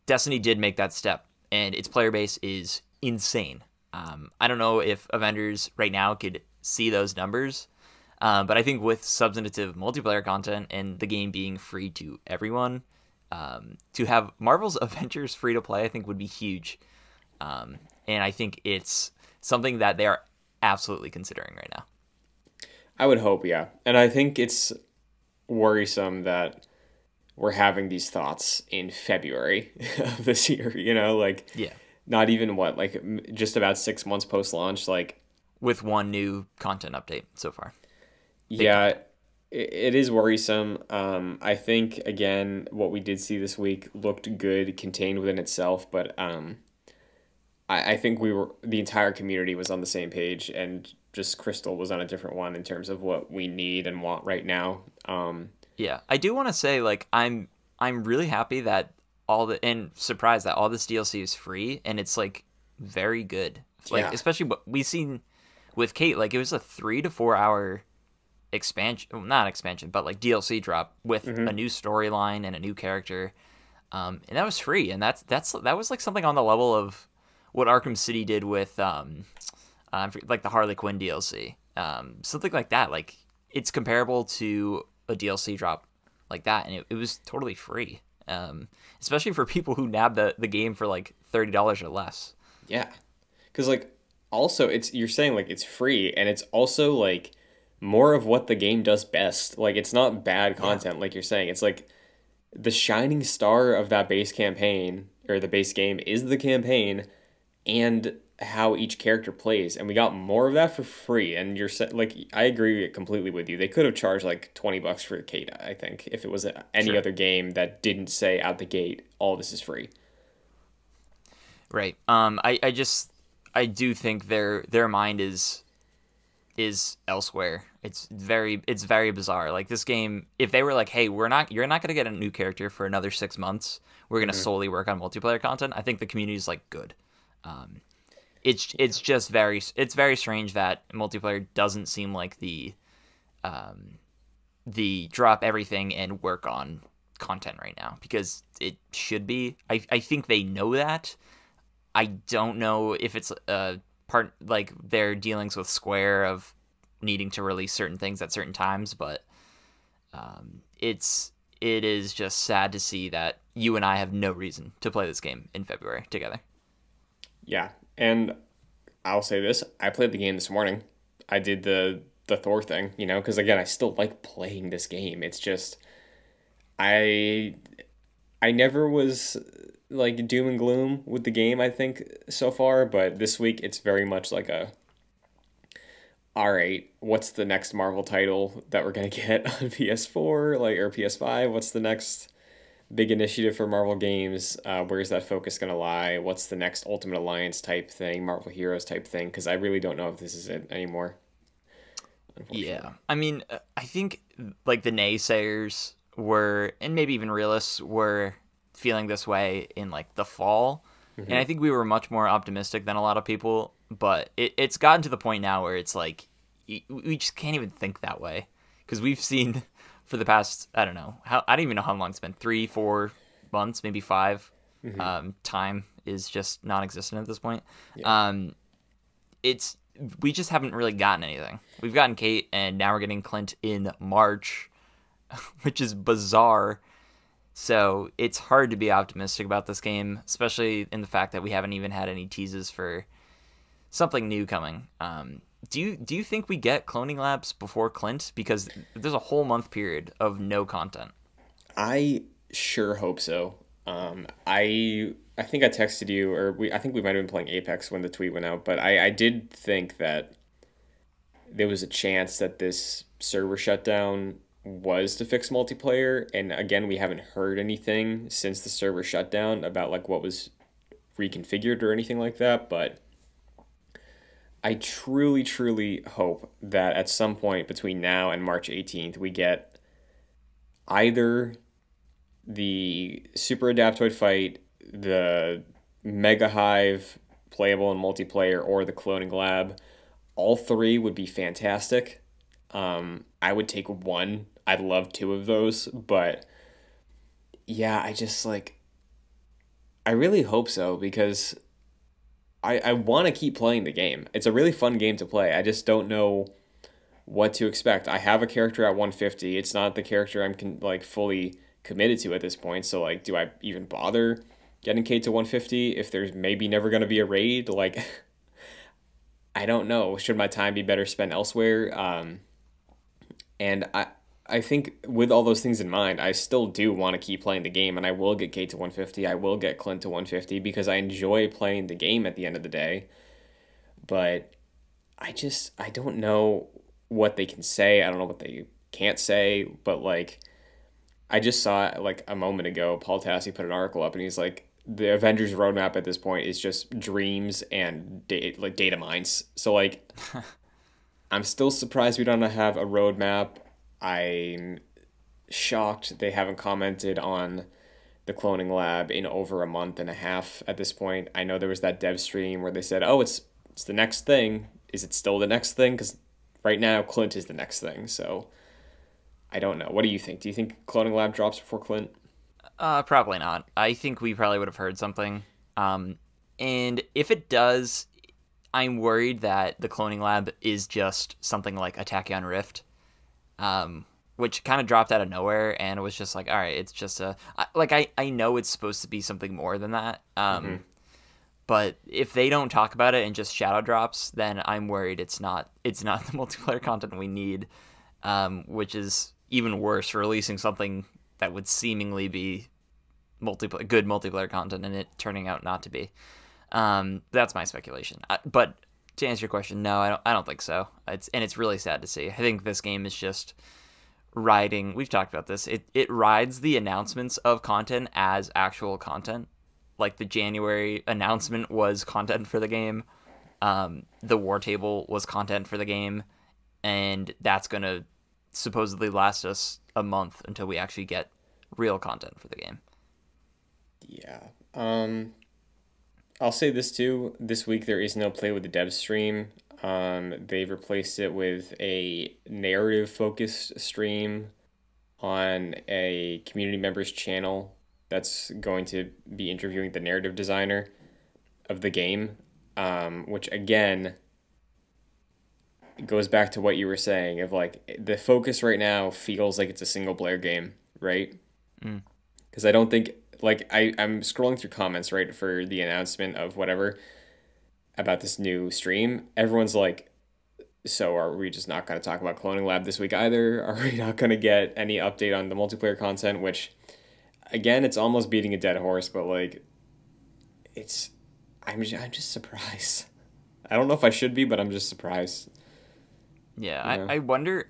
Destiny did make that step, and its player base is insane. I don't know if Avengers right now could see those numbers, but I think with substantive multiplayer content and the game being free to everyone, to have Marvel's Avengers free to play, I think would be huge. And I think it's something that they are absolutely considering right now. I would hope, yeah. And I think it's worrisome that we're having these thoughts in February of this year, like not even just about 6 months post-launch, like with one new content update so far. Yeah, it is worrisome. I think, again, what we did see this week looked good, contained within itself, but I think the entire community was on the same page, and just Crystal was on a different one in terms of what we need and want right now. Yeah, I do want to say, I'm really happy that and surprised that all this DLC is free, and it's very good. Especially what we've seen with Kate, it was a 3 to 4 hour not expansion, but DLC drop with a new storyline and a new character, and that was free, and that was something on the level of what Arkham City did with the Harley Quinn DLC, something like that. It's comparable to a DLC drop like that, and it was totally free, especially for people who nab the game for $30 or less. Yeah, because also you're saying it's free, and it's also more of what the game does best. It's not bad content, like you're saying. It's the shining star of that base campaign, or the base game, is the campaign and how each character plays, and we got more of that for free. And I agree completely with you. They could have charged $20 for Kate, I think, if it was any other game that didn't say out the gate, all this is free. Right. I do think their mind is elsewhere. It's very bizarre. This game, if they were hey, you're not going to get a new character for another 6 months, we're going to solely work on multiplayer content, I think the community's good. It's just very strange that multiplayer doesn't seem like the drop everything and work on content right now, because it should be. I think they know that. I don't know if it's a part their dealings with Square of needing to release certain things at certain times, but it is just sad to see that you and I have no reason to play this game in February together. Yeah, and I'll say this: I played the game this morning. I did the Thor thing, because again, I still like playing this game. It's just I never was doom and gloom with the game, I think, so far, but this week it's very much all right, what's the next Marvel title that we're going to get on PS4 or PS5? What's the next big initiative for Marvel games? Where's that focus going to lie? What's the next Ultimate Alliance type thing, Marvel Heroes type thing? Because I really don't know if this is it anymore. Yeah, I mean, I think the naysayers were, and maybe even realists were, feeling this way in the fall, and I think we were much more optimistic than a lot of people, but it's gotten to the point now where it's we just can't even think that way, because we've seen for the past, I don't even know how long it's been, 3-4 months, maybe 5. Time is just non-existent at this point. We just haven't really gotten anything. We've gotten Kate, and now we're getting Clint in March, which is bizarre. So it's hard to be optimistic about this game, especially in the fact that we haven't even had any teases for something new coming. Do you think we get Cloning Labs before Clint? Because there's a whole month period of no content. I sure hope so. I think I texted you, or I think we might have been playing Apex when the tweet went out, but I did think that there was a chance that this server shutdown was to fix multiplayer, and again, we haven't heard anything since the server shutdown about what was reconfigured or anything like that, but I truly, truly hope that at some point between now and March 18th, we get either the Super Adaptoid fight the Mega Hive, playable in multiplayer, or the Cloning Lab. All three would be fantastic. I would take one. I'd love two of those, but yeah, I just like, I really hope so because I want to keep playing the game. It's a really fun game to play. I just don't know what to expect. I have a character at 150. It's not the character I'm like fully committed to at this point. So like, do I even bother getting Kate to 150 if there's maybe never going to be a raid? Like, I don't know. Should my time be better spent elsewhere? And I think with all those things in mind, I still do want to keep playing the game, and I will get Kate to 150. I will get Clint to 150 because I enjoy playing the game at the end of the day. But I don't know what they can say. I don't know what they can't say. But like, I just saw like a moment ago, Paul Tassi put an article up, and he's like, the Avengers roadmap at this point is just dreams and data mines. So like, I'm still surprised we don't have a roadmap. I'm shocked they haven't commented on the Cloning Lab in over a month and a half at this point. I know there was that dev stream where they said, "Oh, it's the next thing." Is it still the next thing? Because right now Clint is the next thing. So I don't know. What do you think? Do you think Cloning Lab drops before Clint? Probably not. I think we probably would have heard something. And if it does, I'm worried that the Cloning Lab is just something like a Tachyon Rift, which kind of dropped out of nowhere, and it was just like, all right, it's just I know it's supposed to be something more than that. But if they don't talk about it and just shadow drops, then I'm worried it's not the multiplayer content we need, which is even worse, releasing something that would seemingly be good multiplayer content and it turning out not to be. That's my speculation. But to answer your question, no, I don't think so. It's really sad to see. I think this game is just riding. We've talked about this. It rides the announcements of content as actual content. Like the January announcement was content for the game. The War Table was content for the game, and that's gonna supposedly last us a month until we actually get real content for the game. Yeah. I'll say this too. This week there is no play with the dev stream. They've replaced it with a narrative focused stream on a community member's channel that's going to be interviewing the narrative designer of the game, which again goes back to what you were saying of like the focus right now feels like it's a single player game, right? Because I don't think like I'm scrolling through comments right for the announcement of whatever about this new stream. Everyone's like, so are we just not going to talk about Cloning Lab this week either? Are we not going to get any update on the multiplayer content? Which again, it's almost beating a dead horse, but like I'm just surprised. I don't know if I should be, but I'm just surprised. Yeah, You know?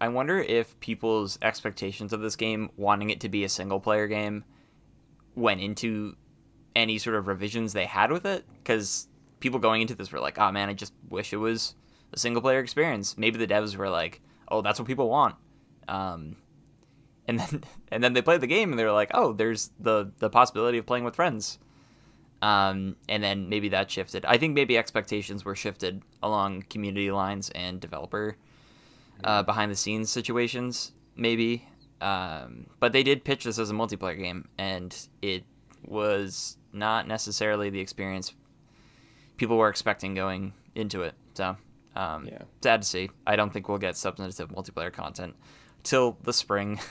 I wonder if people's expectations of this game, wanting it to be a single player game, went into any sort of revisions they had with it, because people going into this were like, oh man, I just wish it was a single player experience. Maybe the devs were like, oh, that's what people want, and then they played the game and they were like, oh, there's the possibility of playing with friends, and then maybe that shifted. I think maybe expectations were shifted along community lines and developer behind the scenes situations, maybe. But they did pitch this as a multiplayer game, and it was not necessarily the experience people were expecting going into it. So, sad to see. I don't think we'll get substantive multiplayer content till the spring,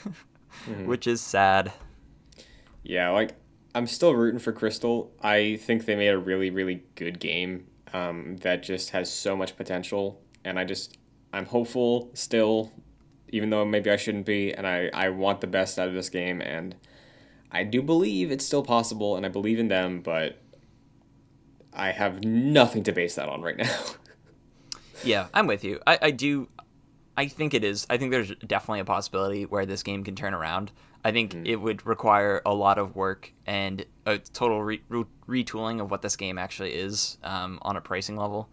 which is sad. Yeah, like I'm still rooting for Crystal. I think they made a really, really good game that just has so much potential, and I'm hopeful still, even though maybe I shouldn't be, and I want the best out of this game, and I do believe it's still possible, and I believe in them, but I have nothing to base that on right now. Yeah, I'm with you. I think it is. I think there's definitely a possibility where this game can turn around. I think it would require a lot of work and a total retooling of what this game actually is on a pricing level.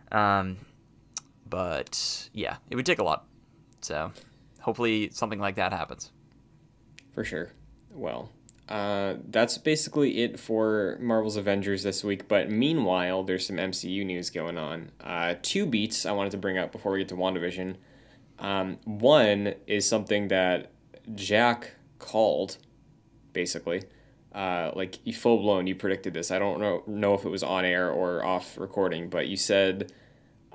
But yeah, it would take a lot. So hopefully something like that happens. For sure. Well, That's basically it for Marvel's Avengers this week. But meanwhile, there's some MCU news going on. Two beats I wanted to bring up before we get to WandaVision. One is something that Jack called, basically. Like, full blown, you predicted this. I don't know if it was on air or off recording, but you said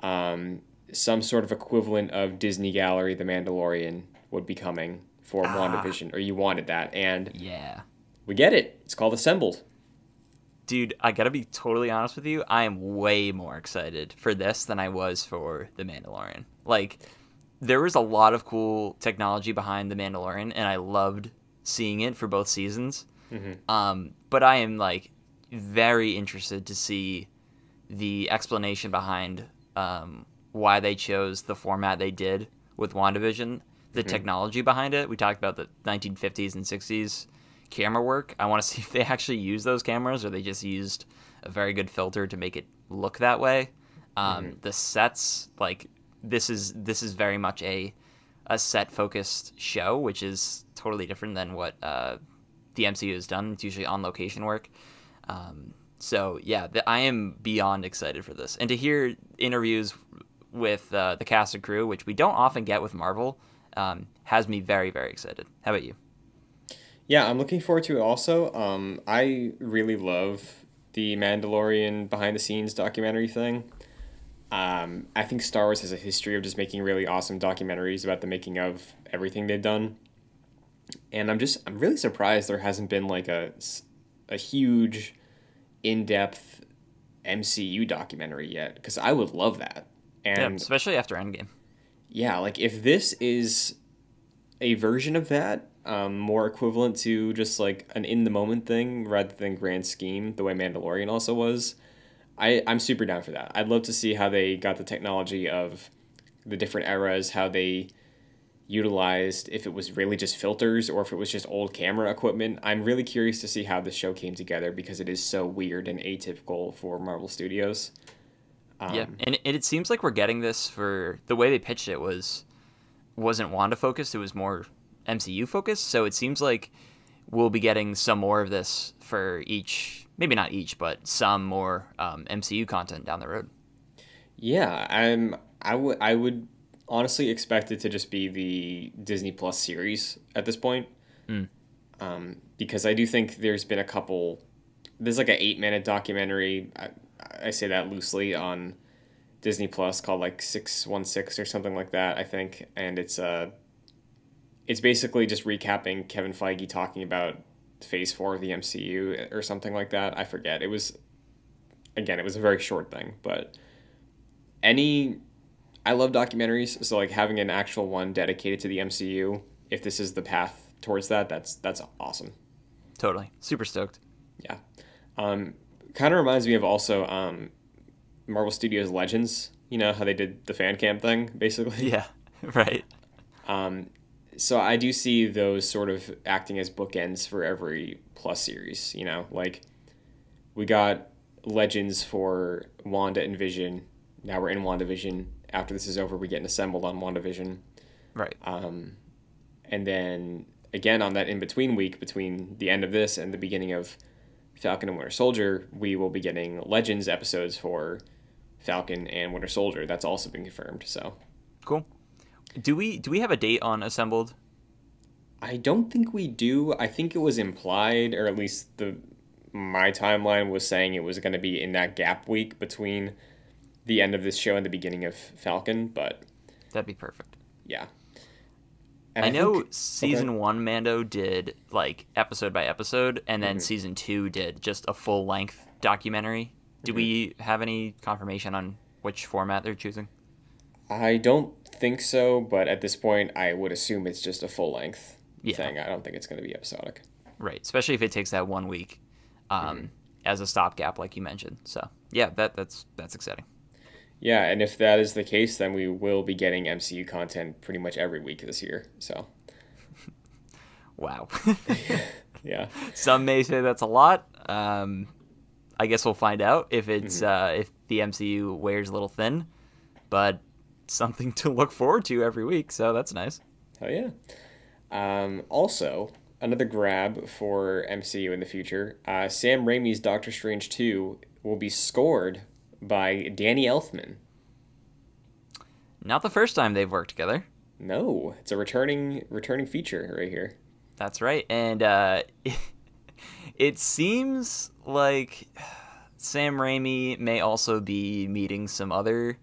some sort of equivalent of Disney Gallery, The Mandalorian, would be coming for WandaVision, or you wanted that, and yeah, we get it. It's called Assembled. Dude, I gotta be totally honest with you. I am way more excited for this than I was for The Mandalorian. Like, there was a lot of cool technology behind The Mandalorian, and I loved seeing it for both seasons. Mm-hmm. But I am, like, very interested to see the explanation behind why they chose the format they did with WandaVision, the technology behind it. We talked about the 1950s and 60s camera work. I want to see if they actually use those cameras or they just used a very good filter to make it look that way. The sets, like, this is very much a set-focused show, which is totally different than what the MCU has done. It's usually on-location work. So, yeah, I am beyond excited for this. And to hear interviews with the cast and crew, which we don't often get with Marvel, has me very, very excited. How about you? Yeah, I'm looking forward to it also. I really love the Mandalorian behind-the-scenes documentary thing. I think Star Wars has a history of just making really awesome documentaries about the making of everything they've done. And I'm really surprised there hasn't been like a huge, in-depth MCU documentary yet, because I would love that. And yeah, especially after Endgame. Yeah, like if this is a version of that, more equivalent to just like an in-the-moment thing rather than grand scheme, the way Mandalorian also was, I'm super down for that. I'd love to see how they got the technology of the different eras, how they utilized, if it was really just filters or if it was just old camera equipment. I'm really curious to see how this show came together because it is so weird and atypical for Marvel Studios. Yeah, and it seems like we're getting this for the way they pitched it wasn't Wanda focused, it was more MCU focused, so it seems like we'll be getting some more of this for each, maybe not each, but some more MCU content down the road. Yeah, I would honestly expect it to just be the Disney Plus series at this point. Because I do think there's been there's like an 8-minute documentary, I say that loosely, on Disney Plus called like 616 or something like that, I think, and it's basically just recapping Kevin Feige talking about Phase 4 of the MCU or something like that. I forget. It was a very short thing, but I love documentaries, so like having an actual one dedicated to the MCU, if this is the path towards that, that's awesome. Totally. Super stoked. Yeah. Kind of reminds me of also Marvel Studios Legends, you know, how they did the fan cam thing, basically. Yeah, right. So I do see those sort of acting as bookends for every Plus series, you know, like we got Legends for Wanda and Vision. Now we're in WandaVision. After this is over, we get Assembled on WandaVision. Right. And then again on that in-between week between the end of this and the beginning of Falcon and Winter Soldier, we will be getting Legends episodes for Falcon and Winter Soldier. That's also been confirmed. So cool. Do we have a date on Assembled? I don't think we do. I think it was implied, or at least my timeline was saying it was going to be in that gap week between the end of this show and the beginning of Falcon. But that'd be perfect. Yeah. And I know season 1 Mando did like episode by episode, and then season 2 did just a full length documentary. Do we have any confirmation on which format they're choosing? I don't think so, but at this point, I would assume it's just a full length thing. I don't think it's going to be episodic. Right, especially if it takes that 1 week as a stopgap, like you mentioned. So yeah, that's exciting. Yeah, and if that is the case, then we will be getting MCU content pretty much every week this year. So, wow. Yeah. Some may say that's a lot. I guess we'll find out if it's if the MCU wears a little thin, but something to look forward to every week. So that's nice. Oh yeah. Also, another grab for MCU in the future. Sam Raimi's Doctor Strange 2 will be scored by Danny Elfman. Not the first time they've worked together. No, it's a returning feature right here. That's right. And it seems like Sam Raimi may also be meeting some other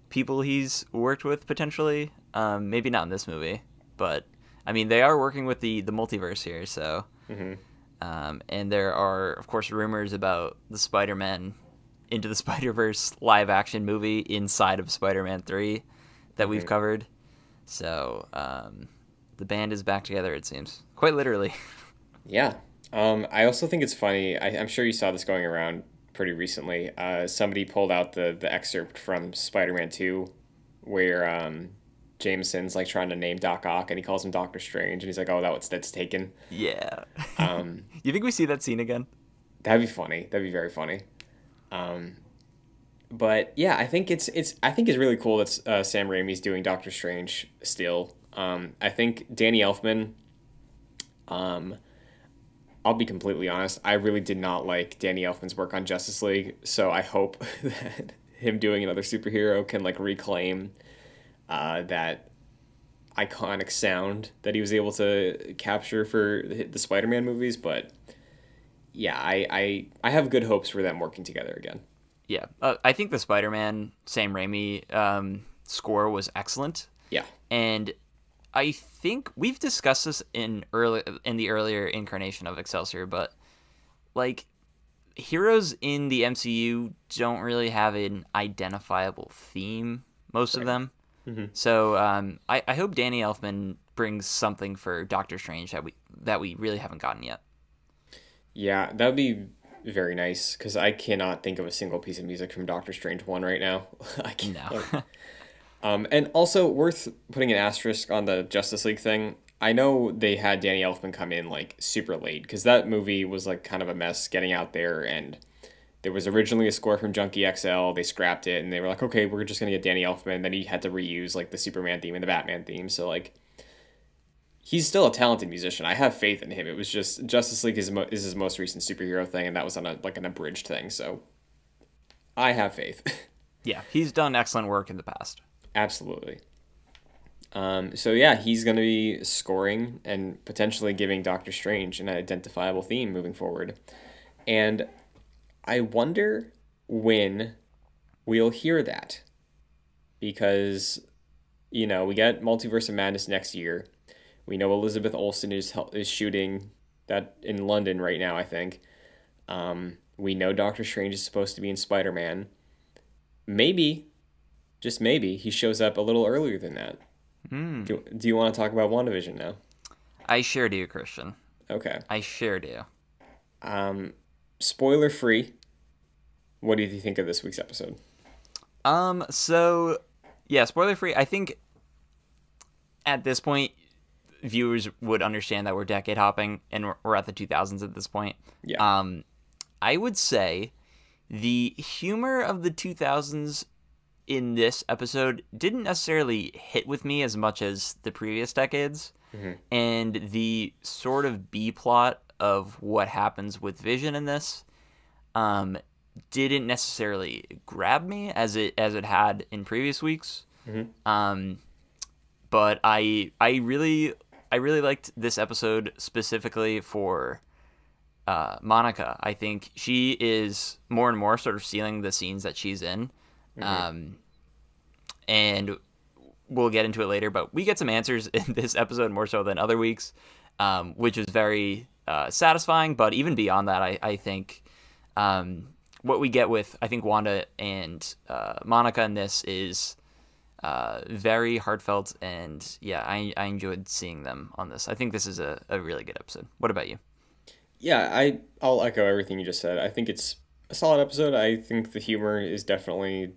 people he's worked with potentially. Maybe not in this movie, but I mean, they are working with the multiverse here, so. Mm-hmm. And there are, of course, rumors about the Spider-Man Into the Spider-Verse live-action movie inside of Spider-Man 3 that we've covered. So the band is back together, it seems. Quite literally. Yeah. I also think it's funny. I'm sure you saw this going around pretty recently. Somebody pulled out the excerpt from Spider-Man 2 where Jameson's like trying to name Doc Ock and he calls him Doctor Strange and he's like, oh, that's taken. Yeah. You think we see that scene again? That'd be funny. That'd be very funny. But yeah, I think it's really cool that Sam Raimi's doing Doctor Strange still. I think Danny Elfman, I'll be completely honest, I really did not like Danny Elfman's work on Justice League, so I hope that him doing another superhero can like reclaim that iconic sound that he was able to capture for the Spider-Man movies. But yeah, I have good hopes for them working together again. Yeah, I think the Spider-Man Sam Raimi score was excellent. Yeah, and I think we've discussed this in the earlier incarnation of Excelsior, but like heroes in the MCU don't really have an identifiable theme, most of them. Mm-hmm. So I hope Danny Elfman brings something for Doctor Strange that we really haven't gotten yet. Yeah, that would be very nice because I cannot think of a single piece of music from Doctor Strange 1 right now. I can't. No. And also worth putting an asterisk on the Justice League thing. I know they had Danny Elfman come in like super late because that movie was like kind of a mess getting out there, and there was originally a score from Junkie XL. They scrapped it and they were like, okay, we're just gonna get Danny Elfman. Then he had to reuse like the Superman theme and the Batman theme. So like, he's still a talented musician. I have faith in him. It was just Justice League is his most recent superhero thing, and that was on an abridged thing. So I have faith. Yeah, he's done excellent work in the past. Absolutely. So yeah, he's going to be scoring and potentially giving Doctor Strange an identifiable theme moving forward. And I wonder when we'll hear that. Because, we got Multiverse of Madness next year. We know Elizabeth Olsen is shooting that in London right now, I think. We know Doctor Strange is supposed to be in Spider-Man. Maybe, just maybe, he shows up a little earlier than that. Do you want to talk about WandaVision now? I sure do, Christian. Okay. I sure do. Spoiler free. What do you think of this week's episode? So, yeah, spoiler free. I think at this point, viewers would understand that we're decade hopping and we're at the 2000s at this point. Yeah. I would say the humor of the 2000s in this episode didn't necessarily hit with me as much as the previous decades. Mm-hmm. And the sort of B plot of what happens with Vision in this didn't necessarily grab me as it had in previous weeks. Mm-hmm. But I really liked this episode specifically for Monica. I think she is more and more sort of sealing the scenes that she's in. Mm-hmm. And we'll get into it later, but we get some answers in this episode more so than other weeks, which is very satisfying. But even beyond that, I think what we get with, I think, Wanda and Monica in this is very heartfelt, and yeah, I enjoyed seeing them on this. I think this is a really good episode. What about you? Yeah, I'll echo everything you just said. I think it's a solid episode. I think the humor is definitely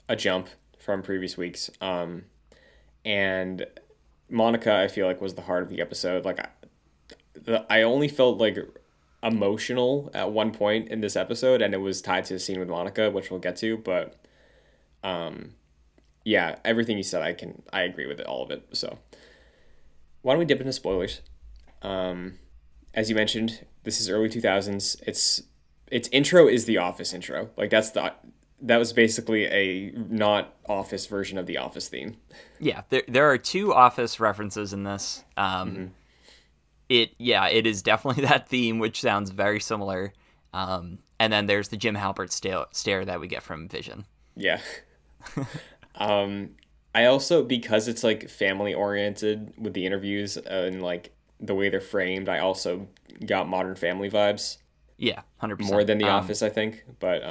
a jump from previous weeks. And Monica, I feel like, was the heart of the episode. Like, I only felt like emotional at one point in this episode, and it was tied to a scene with Monica, which we'll get to. But yeah, everything you said, I agree with it, all of it. So why don't we dip into spoilers? As you mentioned, this is early 2000s. Its intro is the Office intro. Like that was basically a not Office version of the Office theme. Yeah, there are two Office references in this. It is definitely that theme, which sounds very similar. And then there's the Jim Halpert stare that we get from Vision. Yeah. I also, because it's like family oriented with the interviews and like the way they're framed, I also got Modern Family vibes. Yeah, 100%. More than The Office, I think. But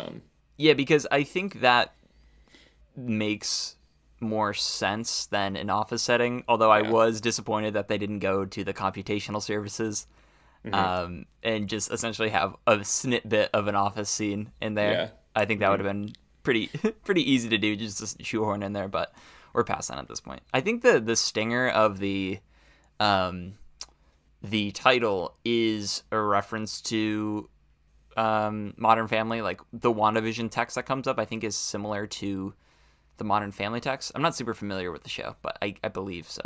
yeah, because I think that makes more sense than an Office setting. Although I was disappointed that they didn't go to the computational services, and just essentially have a snippet of an Office scene in there. Yeah. I think that would have been pretty easy to do, just to shoehorn in there. But we're past that at this point. I think the stinger of the title is a reference to Modern Family. Like the WandaVision text that comes up, I think is similar to the Modern Family text. I'm not super familiar with the show, but I believe so.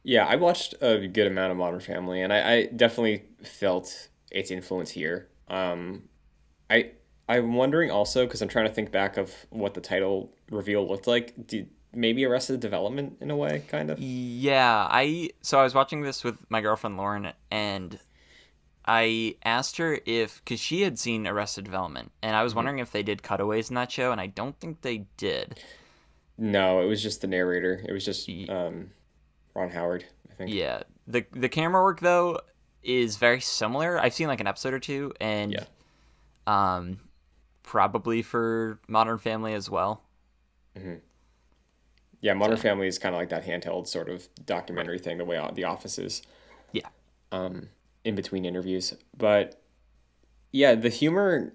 Yeah, I watched a good amount of Modern Family, and I definitely felt its influence here. I'm wondering also, because I'm trying to think back of what the title reveal looked like. Maybe Arrested Development in a way, kind of? Yeah, so I was watching this with my girlfriend Lauren, and I asked her because she had seen Arrested Development, and I was wondering if they did cutaways in that show, and I don't think they did. No, it was just the narrator. It was just Ron Howard, I think. Yeah, the camera work though is very similar. I've seen like an episode or two, and probably for Modern Family as well. Yeah, Modern Family is kind of like that handheld sort of documentary thing, the way The Office is. Yeah. In between interviews. But yeah, the humor,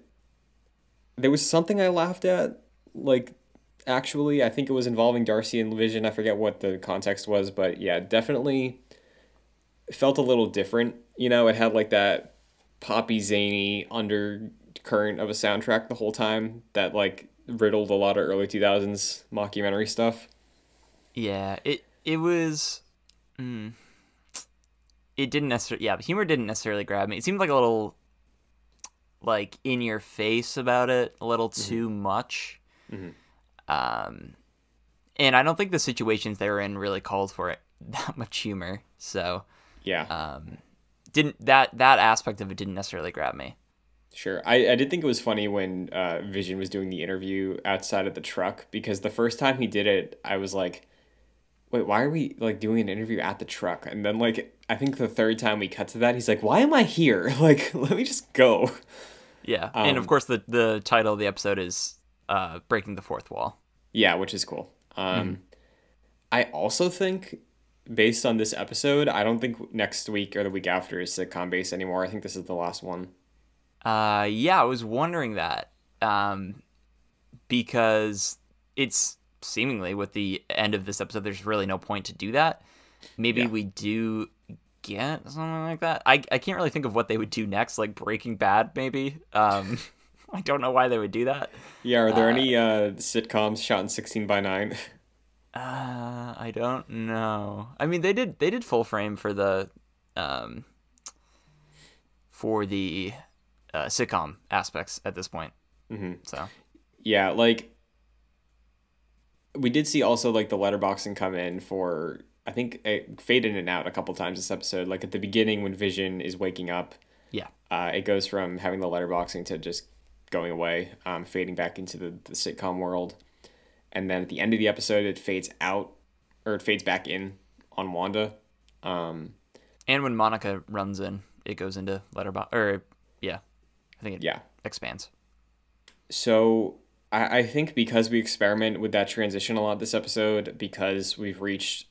there was something I laughed at, like, actually, I think it was involving Darcy and Vision. I forget what the context was, but yeah, definitely felt a little different. You know, it had like that poppy, zany undercurrent of a soundtrack the whole time that like riddled a lot of early 2000s mockumentary stuff. Yeah, it was. It didn't necessarily. Yeah, the humor didn't necessarily grab me. It seemed like a little, like, in your face about it, a little too much. And I don't think the situations they were in really called for it that much humor. So yeah, didn't that aspect of it didn't necessarily grab me. Sure. I did think it was funny when Vision was doing the interview outside of the truck, because the first time he did it, I was like, wait, why are we like doing an interview at the truck? And then like, I think the third time we cut to that, he's like, why am I here? Like, let me just go. Yeah. And of course the title of the episode is Breaking the Fourth Wall. Yeah, which is cool. I also think, based on this episode, I don't think next week or the week after is sitcom based anymore. I think this is the last one. Yeah, I was wondering that. Because it's seemingly with the end of this episode, there's really no point to do that. Maybe we do get something like that. I can't really think of what they would do next, like Breaking Bad, maybe. I don't know why they would do that. Yeah, are there any sitcoms shot in 16:9? I don't know. I mean, they did full frame for the sitcom aspects at this point. So yeah, like we did see also like the letterboxing come in for, I think it faded in and out a couple times this episode. Like at the beginning when Vision is waking up, it goes from having the letterboxing to just going away, fading back into the sitcom world. And then at the end of the episode, it fades out, or it fades back in on Wanda. And when Monica runs in, it goes into letterbox, or I think it expands. So I think because we experiment with that transition a lot this episode, because we've reached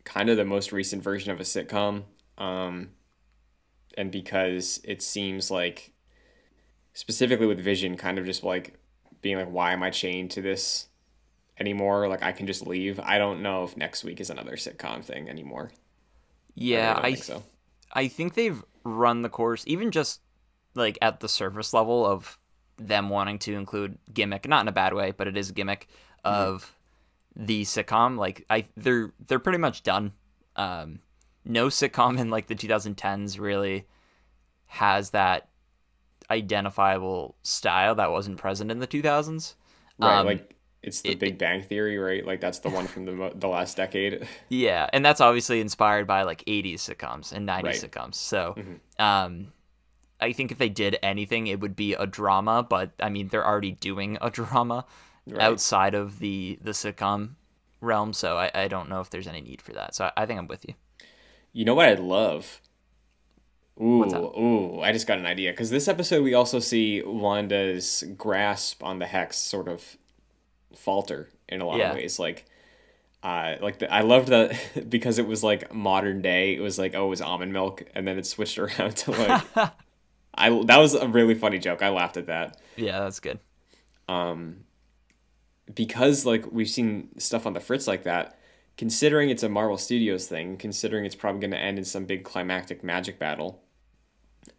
kind of the most recent version of a sitcom, and because it seems like, specifically with Vision, kind of just like being like, why am I chained to this anymore? Like, I can just leave. I don't know if next week is another sitcom thing anymore. Yeah, I think so. I think they've run the course, even just like at the surface level of them wanting to include gimmick, not in a bad way, but it is a gimmick of the sitcom. Like they're pretty much done. no sitcom in like the 2010s really has that identifiable style that wasn't present in the 2000s. Right, like it's the Big Bang Theory, right? Like that's the one from the last decade. Yeah, and that's obviously inspired by like 80s sitcoms and 90s Right. sitcoms. So I think if they did anything, it would be a drama, but I mean, they're already doing a drama Right. outside of the sitcom realm, so I don't know if there's any need for that. So I think I'm with you. You know what I'd love? What's that? Ooh, I just got an idea. Because this episode, we also see Wanda's grasp on the hex sort of falter in a lot of ways. I loved that because it was like modern day. It was like, oh, it was almond milk, and then it switched around to like that was a really funny joke. I laughed at that. Yeah, that's good. Because like we've seen stuff on the fritz like that. Considering it's a Marvel Studios thing, considering it's probably going to end in some big climactic magic battle,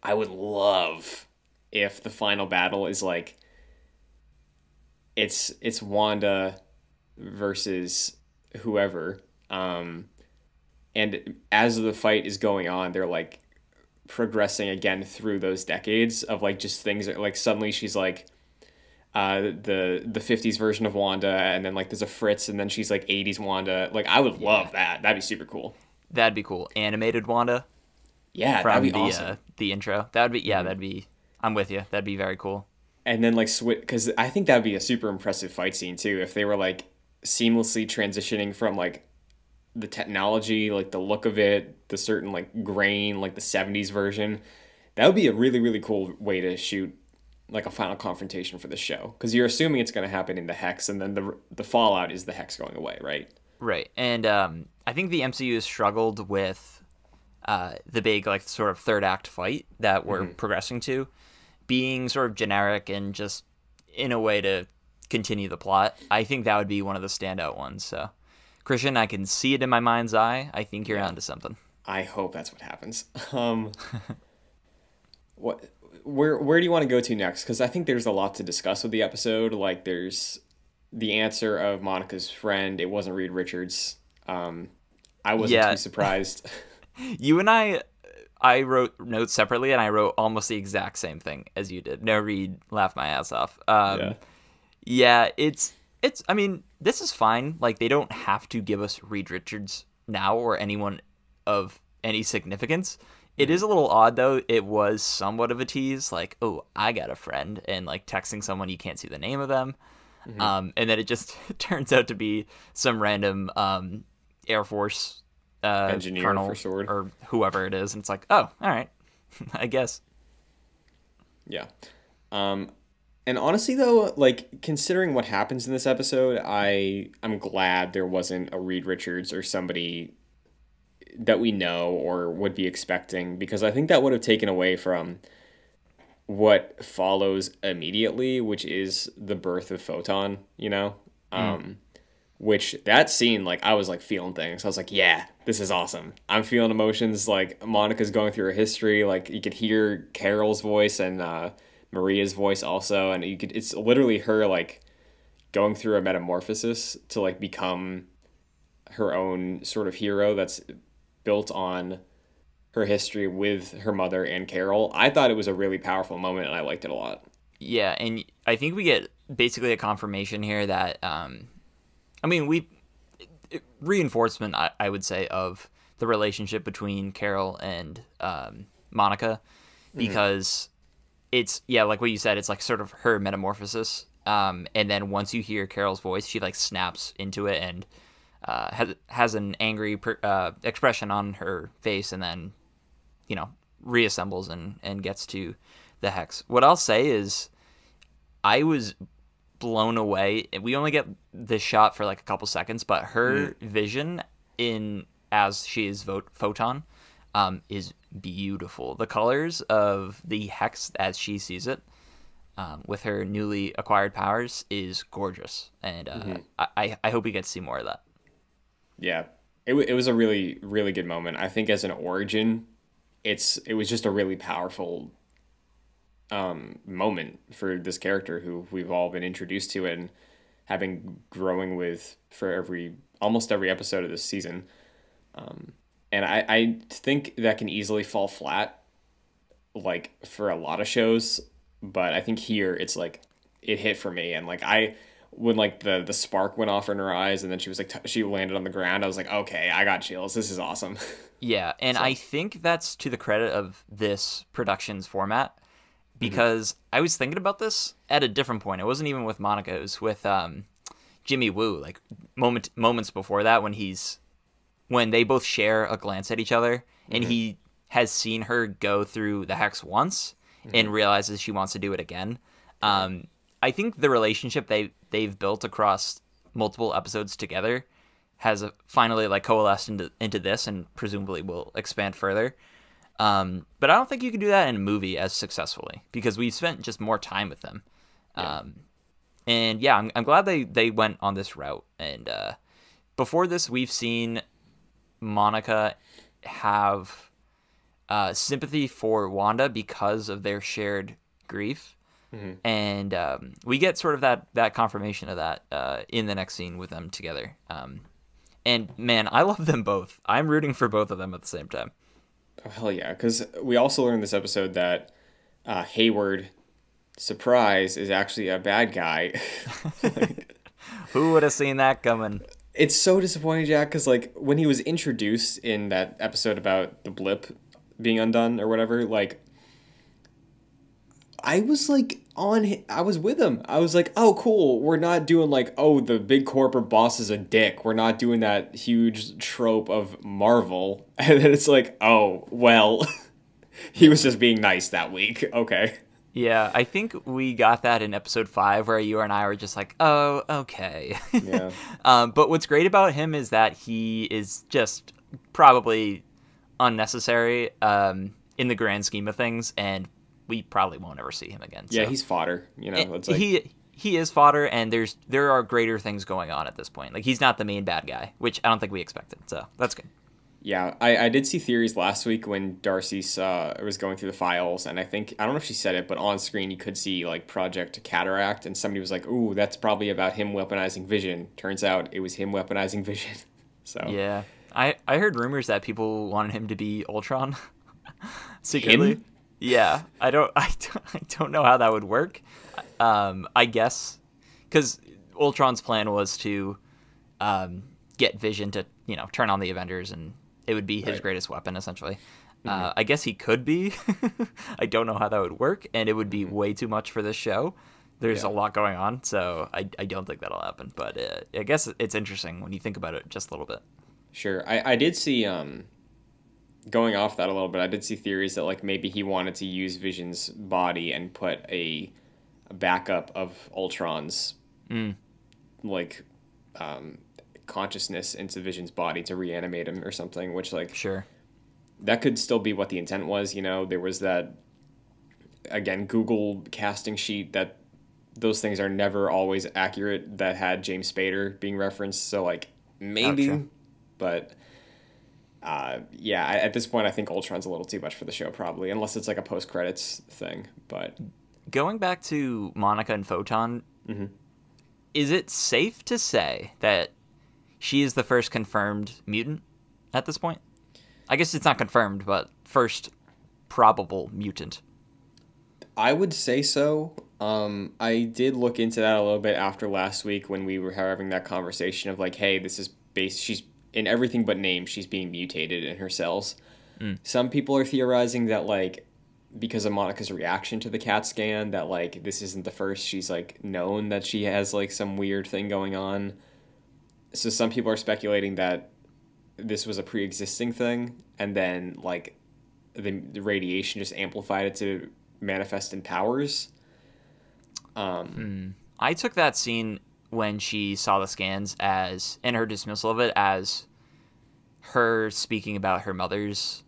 I would love if the final battle is like it's Wanda versus whoever, and as the fight is going on, they're like progressing again through those decades of like just things that, like suddenly she's like the 50s version of Wanda, and then like there's a Fritz, and then she's like 80s Wanda. Like I would love that. That'd be super cool. That'd be cool. Animated Wanda. Yeah, From that'd be the awesome. The intro. That'd be that'd be. I'm with you. That'd be very cool. And then like switch, because I think that'd be a super impressive fight scene too if they were like seamlessly transitioning from like the technology, like the look of it, the certain like grain, like the 70s version. That would be a really, really cool way to shoot like a final confrontation for the show, because you're assuming it's going to happen in the hex, and then the fallout is the hex going away, right? Right. And I think the MCU has struggled with the big like sort of third act fight that we're progressing to being sort of generic and just in a way to continue the plot. I think that would be one of the standout ones. So Christian, I can see it in my mind's eye. I think you're onto something. I hope that's what happens. Where do you want to go to next? Because I think there's a lot to discuss with the episode. Like there's the answer of Monica's friend. It wasn't Reed Richards. I wasn't too surprised. You and I wrote notes separately, and I wrote almost the exact same thing as you did. No Reed, laughed my ass off. Yeah, it's. I mean, this is fine. Like they don't have to give us Reed Richards now or anyone of any significance. It is a little odd, though. It was somewhat of a tease, like, oh, I got a friend, and like texting someone you can't see the name of them. And then it just turns out to be some random Air Force engineer colonel for sword or whoever it is. And it's like, oh, all right, I guess. Yeah. And honestly, though, like considering what happens in this episode, I'm glad there wasn't a Reed Richards or somebody that we know or would be expecting, because I think that would have taken away from what follows immediately, which is the birth of Photon, you know? Which that scene, like I was like feeling things. I was like, yeah, this is awesome. I'm feeling emotions. Like Monica's going through her history. Like you could hear Carol's voice and Maria's voice also. And it's literally her like going through a metamorphosis to like become her own sort of hero that's built on her history with her mother and Carol. I thought it was a really powerful moment, and I liked it a lot. Yeah, and I think we get basically a confirmation here that, reinforcement, I would say, of the relationship between Carol and Monica, because it's, like what you said, it's like sort of her metamorphosis, and then once you hear Carol's voice, she like snaps into it and has an angry expression on her face, and then, reassembles and gets to the hex. What I'll say is I was blown away. We only get this shot for like a couple seconds, but her vision as she is Photon is beautiful. The colors of the hex as she sees it with her newly acquired powers is gorgeous, and I hope we get to see more of that. Yeah, it was a really, really good moment. I think as an origin, it was just a really powerful moment for this character who we've all been introduced to and have been growing with for almost every episode of this season. And I think that can easily fall flat, like, for a lot of shows. But I think here it's like it hit for me, and like when like the spark went off in her eyes, and then she was like she landed on the ground. I was like, okay, I got chills. This is awesome. Yeah, and So, I think that's to the credit of this production's format, because I was thinking about this at a different point. It wasn't even with Monica. It was with Jimmy Woo. Like moments before that, when they both share a glance at each other, and he has seen her go through the hex once and realizes she wants to do it again. I think the relationship they've built across multiple episodes together has finally like coalesced into this, and presumably will expand further. But I don't think you can do that in a movie as successfully, because we've spent just more time with them. yeah. And yeah, I'm glad they went on this route. And before this, we've seen Monica have sympathy for Wanda because of their shared grief. And we get sort of that confirmation of that in the next scene with them together. And man, I love them both. I'm rooting for both of them at the same time. Oh, hell yeah. Because we also learned this episode that Hayward, surprise, is actually a bad guy. Who would have seen that coming? It's so disappointing, Jack, because like when he was introduced in that episode about the blip being undone or whatever, like I was like I was with him. I was like, oh, cool. We're not doing like, oh, the big corporate boss is a dick. We're not doing that huge trope of Marvel. And then it's like, oh, well, he was just being nice that week. Okay. Yeah, I think we got that in episode 5, where you and I were just like, oh, okay. Yeah. But what's great about him is that he is just probably unnecessary in the grand scheme of things, and we probably won't ever see him again. Yeah, so. he's fodder. You know, it's like he is fodder, and there are greater things going on at this point. Like, he's not the main bad guy, which I don't think we expected. So that's good. Yeah, I did see theories last week when Darcy was going through the files, and I don't know if she said it, but on screen you could see like Project Cataract, and somebody was like, "Ooh, that's probably about him weaponizing Vision." Turns out it was him weaponizing Vision. So yeah, I heard rumors that people wanted him to be Ultron secretly. Him? Yeah, I don't know how that would work. I guess because Ultron's plan was to get Vision to turn on the Avengers, and it would be his greatest weapon essentially. I guess he could be. I don't know how that would work, and it would be way too much for this show. There's a lot going on, so I don't think that'll happen. But I guess it's interesting when you think about it just a little bit. Sure, I did see going off that a little bit. I did see theories that like maybe he wanted to use Vision's body and put a backup of Ultron's like consciousness into Vision's body to reanimate him or something. Which like sure. That could still be what the intent was, there was that, again, Google casting sheet that those things are never always accurate that had James Spader being referenced, so, like, maybe, but, yeah, at this point I think Ultron's a little too much for the show, probably, unless it's, like, a post-credits thing, but... Going back to Monica and Photon, is it safe to say that she is the first confirmed mutant at this point? I guess it's not confirmed, but first probable mutant. I would say so. I did look into that a little bit after last week when we were having that conversation of like, hey, this is she's in everything but name, she's being mutated in her cells. Some people are theorizing that like because of Monica's reaction to the CAT scan that like this isn't the first she's like known that she has like some weird thing going on. So some people are speculating that this was a pre-existing thing, and then like the radiation just amplified it to manifest in powers. I took that scene when she saw the scans and her dismissal of it as her speaking about her mother's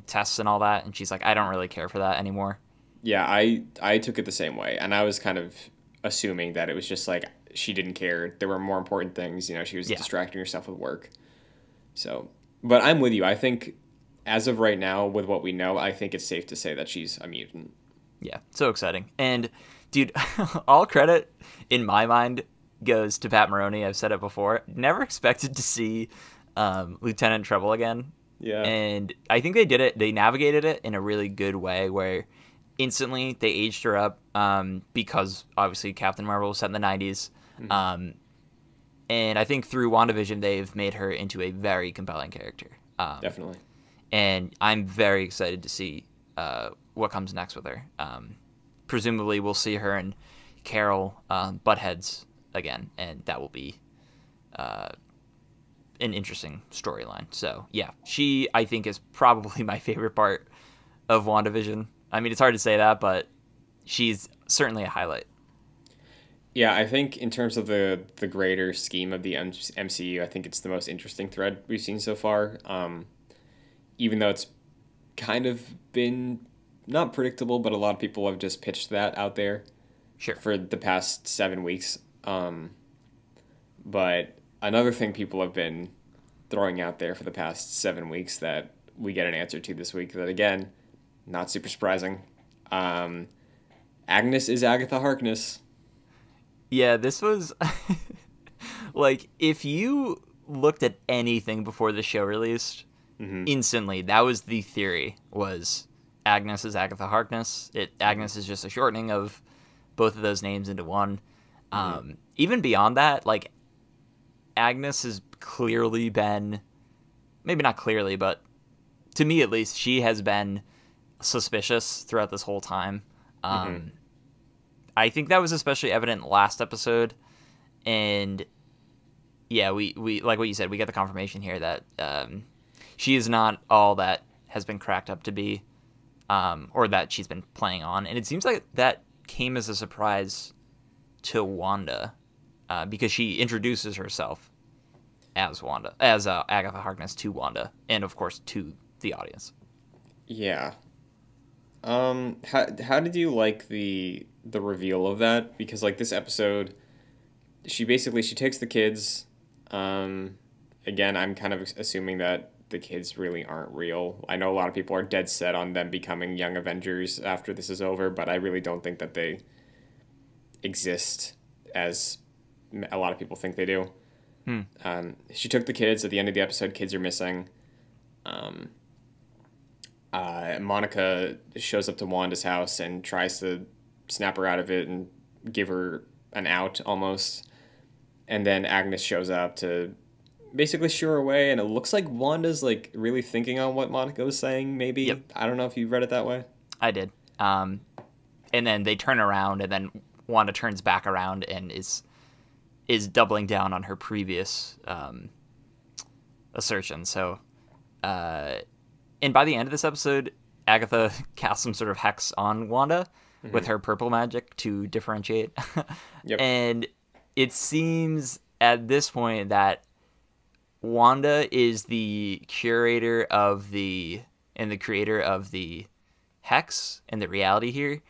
tests and all that, and she's like, I don't really care for that anymore. Yeah, I took it the same way, and I was kind of assuming that it was just like she didn't care. There were more important things, she was distracting herself with work. So, but I'm with you. I think as of right now, with what we know, I think it's safe to say that she's a mutant. Yeah, so exciting. And, dude, all credit, in my mind, goes to Pat Maroney. I've said it before. Never expected to see Lieutenant Treble again Yeah. And I think they did it. They navigated it in a really good way where instantly they aged her up because obviously Captain Marvel was set in the 90s. And I think through WandaVision, they've made her into a very compelling character. Definitely. And I'm very excited to see what comes next with her. Presumably, we'll see her and Carol butt heads again, and that will be an interesting storyline. So, yeah, she, I think, is probably my favorite part of WandaVision. I mean, it's hard to say that, but she's certainly a highlight. Yeah, I think in terms of the greater scheme of the MCU, I think it's the most interesting thread we've seen so far. Even though it's kind of been not predictable, but a lot of people have just pitched that out there for the past 7 weeks. But another thing people have been throwing out there for the past 7 weeks that we get an answer to this week, that again, not super surprising. Agnes is Agatha Harkness. Yeah, this was like, if you looked at anything before the show released, instantly that was the theory, was Agnes is Agatha Harkness. Agnes is just a shortening of both of those names into one. Even beyond that, like, Agnes has clearly been, maybe not clearly, but to me at least, she has been suspicious throughout this whole time. I think that was especially evident last episode, and yeah, we like what you said, we get the confirmation here that she is not all that has been cracked up to be, or that she's been playing on, and it seems like that came as a surprise to Wanda, because she introduces herself as Agatha Harkness to Wanda, and of course to the audience. Yeah. How did you like the reveal of that? Because like this episode, she takes the kids. Again, I'm kind of assuming that the kids really aren't real. I know a lot of people are dead set on them becoming young Avengers after this is over, but I really don't think that they exist as a lot of people think they do. She took the kids at the end of the episode. Kids are missing. Monica shows up to Wanda's house and tries to snap her out of it and give her an out almost. And then Agnes shows up to basically shoo her away, and it looks like Wanda's like really thinking on what Monica was saying, maybe. Yep. I don't know if you read it that way. I did. And then they turn around, and then Wanda turns back around and is doubling down on her previous assertion. So, and by the end of this episode, Agatha casts some sort of hex on Wanda with her purple magic to differentiate. Yep. And it seems at this point that Wanda is the curator of and the creator of the hex and the reality here,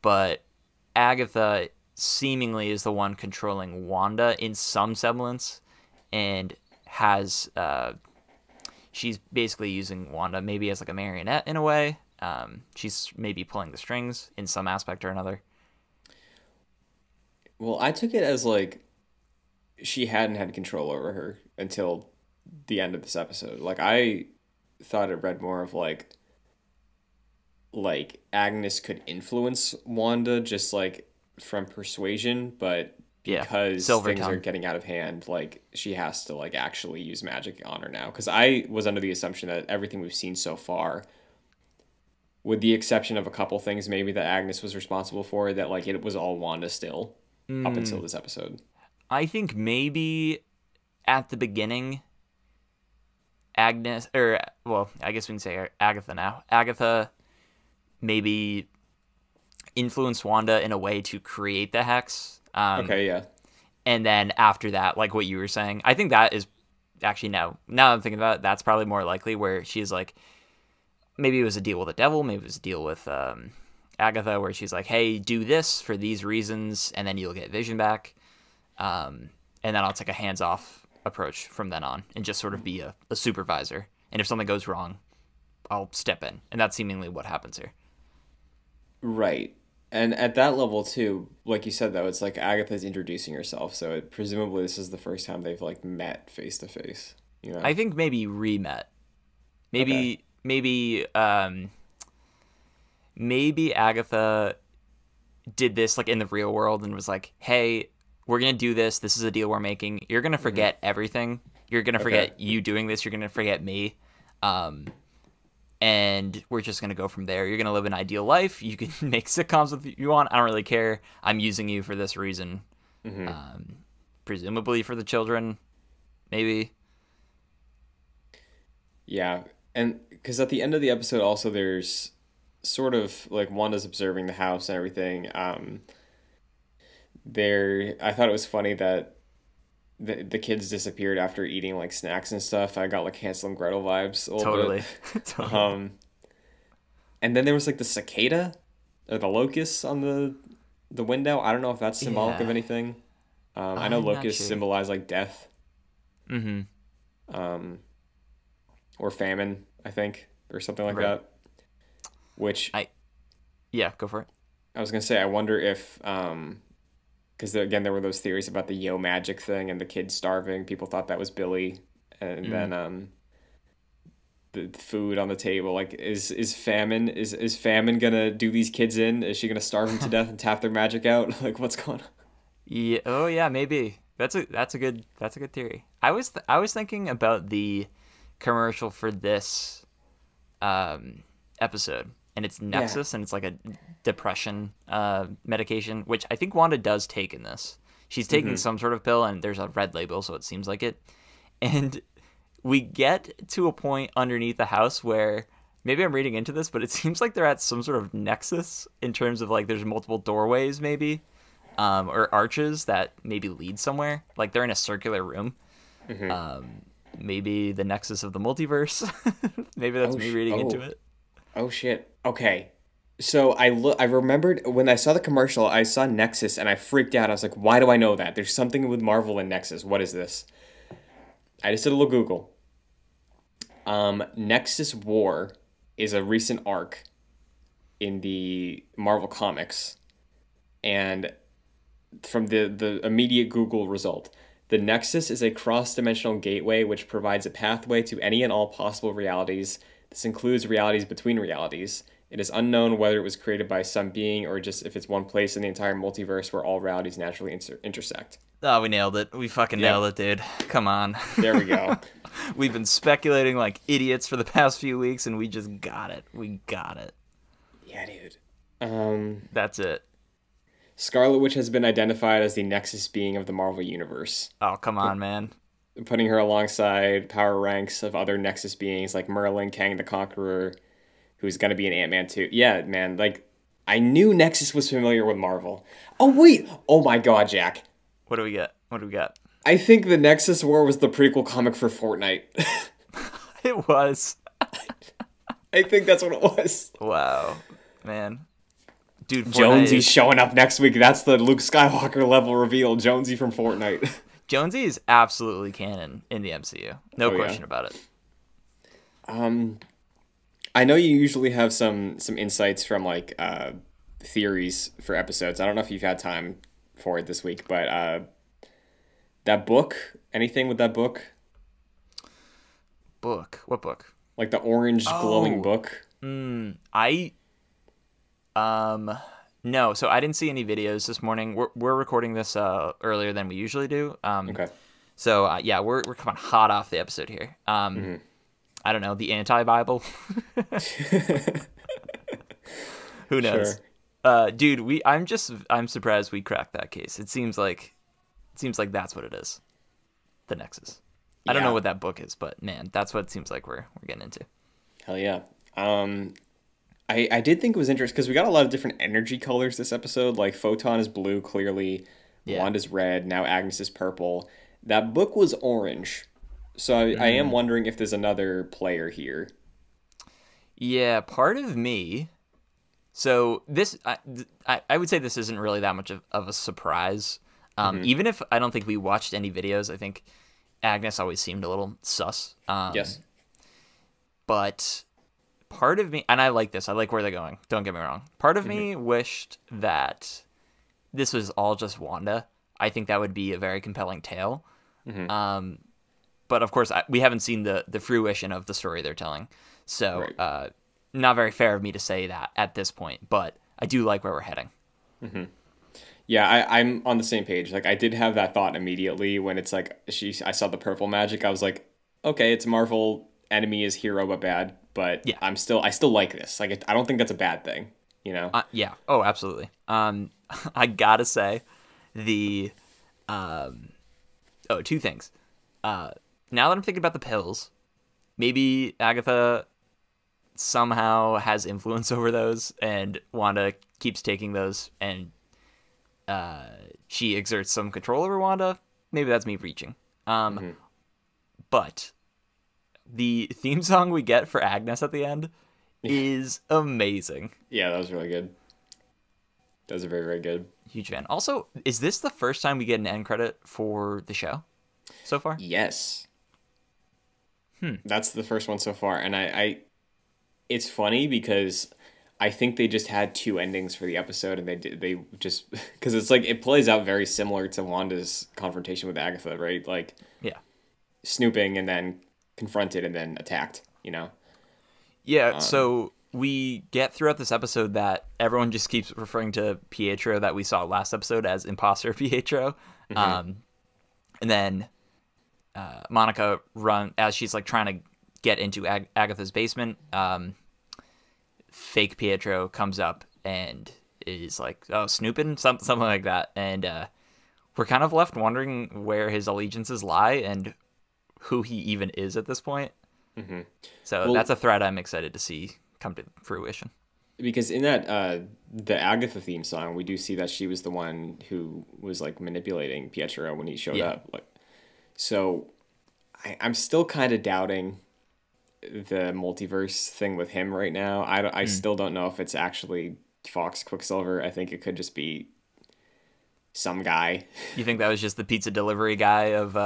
but Agatha seemingly is the one controlling Wanda in some semblance, and has she's basically using Wanda maybe as like a marionette in a way. She's maybe pulling the strings in some aspect or another. Well, I took it as like she hadn't had control over her until the end of this episode. Like, I thought it read more of like Agnes could influence Wanda just like from persuasion, but because things are getting out of hand, like she has to like actually use magic on her now. Because I was under the assumption that everything we've seen so far, with the exception of a couple things maybe that Agnes was responsible for, that like it was all Wanda still up until this episode. I think maybe at the beginning, Agnes, or well, I guess we can say Agatha now. Agatha maybe influenced Wanda in a way to create the hex. Okay, yeah. And then after that, like what you were saying, I think that is actually now that I'm thinking about it, that's probably more likely, where she's like, maybe it was a deal with the devil, maybe it was a deal with Agatha, where she's like, hey, do this for these reasons, and then you'll get Vision back. And then I'll take a hands-off approach from then on and just sort of be a supervisor. And if something goes wrong, I'll step in. And that's seemingly what happens here. Right. And at that level, too, like you said, though, it's like Agatha's introducing herself. So presumably this is the first time they've like met face-to-face. You know? I think maybe re-met. Maybe maybe Agatha did this like in the real world and was like, hey, we're gonna do this. This is a deal we're making. You're gonna forget everything. You're gonna forget you doing this. You're gonna forget me. And we're just gonna go from there. You're gonna live an ideal life. You can make sitcoms if you want. I don't really care. I'm using you for this reason. Presumably for the children, maybe. Yeah, and because at the end of the episode, also there's sort of like Wanda's observing the house and everything. I thought it was funny that the kids disappeared after eating like snacks and stuff. I got like Hansel and Gretel vibes a little bit. Totally. And then there was like the cicada or the locust on the window. I don't know if that's symbolic of anything. I know locusts symbolize like death. Or famine, I think, or something like that. Which go for it. I was gonna say, I wonder if because again there were those theories about the yo magic thing and the kids starving. People thought that was Billy, and then the food on the table. Like, is famine gonna do these kids in? Is she gonna starve them to death and tap their magic out? Like, what's going on? Yeah. Oh yeah, maybe. That's a good theory. I was thinking about the commercial for this episode, and it's Nexus, and it's like a depression medication, which I think Wanda does take in this. She's taking some sort of pill, and there's a red label, so it seems like it. And we get to a point underneath the house where maybe I'm reading into this, but it seems like they're at some sort of nexus in terms of like there's multiple doorways, maybe. Or arches that maybe lead somewhere. Like they're in a circular room. Maybe the nexus of the multiverse. Maybe that's me reading into it. Oh shit. Okay. So I remembered when I saw the commercial, I saw Nexus and I freaked out. I was like, why do I know that? There's something with Marvel and Nexus. What is this? I just did a little Google. Nexus War is a recent arc in the Marvel comics. And from the immediate Google result, the Nexus is a cross-dimensional gateway which provides a pathway to any and all possible realities. This includes realities between realities. It is unknown whether it was created by some being or just if it's one place in the entire multiverse where all realities naturally intersect. Oh, we nailed it. We fucking nailed it, dude. Come on. There we go. We've been speculating like idiots for the past few weeks, and we just got it. We got it. Yeah, dude. That's it. Scarlet Witch has been identified as the Nexus being of the Marvel Universe. Oh, come on, man. Putting her alongside power ranks of other Nexus beings like Merlin, Kang the Conqueror, who's going to be in Ant-Man 2. Yeah, man, like, I knew Nexus was familiar with Marvel. Oh, wait! Oh my god, Jack. What do we got? I think the Nexus War was the prequel comic for Fortnite. It was. I think that's what it was. Wow. Man. Dude, Jonesy's showing up next week. That's the Luke Skywalker level reveal. Jonesy from Fortnite. Jonesy is absolutely canon in the MCU. No question about it. I know you usually have some insights from like theories for episodes. I don't know if you've had time for it this week, but that book, anything with that book? Book? What book? Like the orange glowing book? No, so I didn't see any videos this morning. We're recording this earlier than we usually do. Okay. So yeah, we're coming hot off the episode here. I don't know, the anti-Bible. Who knows? Sure. Dude, I'm surprised we cracked that case. It seems like that's what it is. The Nexus. I don't know what that book is, but man, that's what it seems like we're getting into. Hell yeah. I did think it was interesting because we got a lot of different energy colors this episode. Like Photon is blue, clearly. Yeah. Wanda's red. Now Agnes is purple. That book was orange. So I am wondering if there's another player here. Yeah, part of me. So this, I would say this isn't really that much of a surprise. Even if I don't think we watched any videos, I think Agnes always seemed a little sus. Yes. But part of me, and I like this, I like where they're going, don't get me wrong. Part of me wished that this was all just Wanda. I think that would be a very compelling tale. but of course, we haven't seen the fruition of the story they're telling. So, Right. Not very fair of me to say that at this point, but I do like where we're heading. Mm-hmm. Yeah, I'm on the same page. Like, I did have that thought immediately when it's like I saw the purple magic. I was like, okay, it's Marvel. Enemy is hero but bad, but Yeah. I still like this. Like, I don't think that's a bad thing. You know? Yeah. Oh, absolutely. I gotta say, the two things. Now that I'm thinking about the pills, maybe Agatha somehow has influence over those, and Wanda keeps taking those, and she exerts some control over Wanda. Maybe that's me reaching. But the theme song we get for Agnes at the end is amazing. Yeah, that was really good. That was very, very good. Huge fan. Also, is this the first time we get an end credit for the show so far? Yes. That's the first one so far, and I it's funny because I think they just had two endings for the episode, and they just because it's like it plays out very similar to Wanda's confrontation with Agatha, right? Like, Yeah. snooping and then confronted and then attacked, you know? Yeah, so we get throughout this episode that everyone just keeps referring to Pietro that we saw last episode as Imposter Pietro. And then Monica as she's like trying to get into Agatha's basement, fake Pietro comes up and is like, oh, snooping, something like that. And we're kind of left wondering where his allegiances lie and who he even is at this point. So that's a thread I'm excited to see come to fruition. Because in that the Agatha theme song, we do see that she was the one who was like manipulating Pietro when he showed up. Like, so I'm still kind of doubting the multiverse thing with him right now. I still don't know if it's actually Fox Quicksilver. I think it could just be some guy. You think that was just the pizza delivery guy of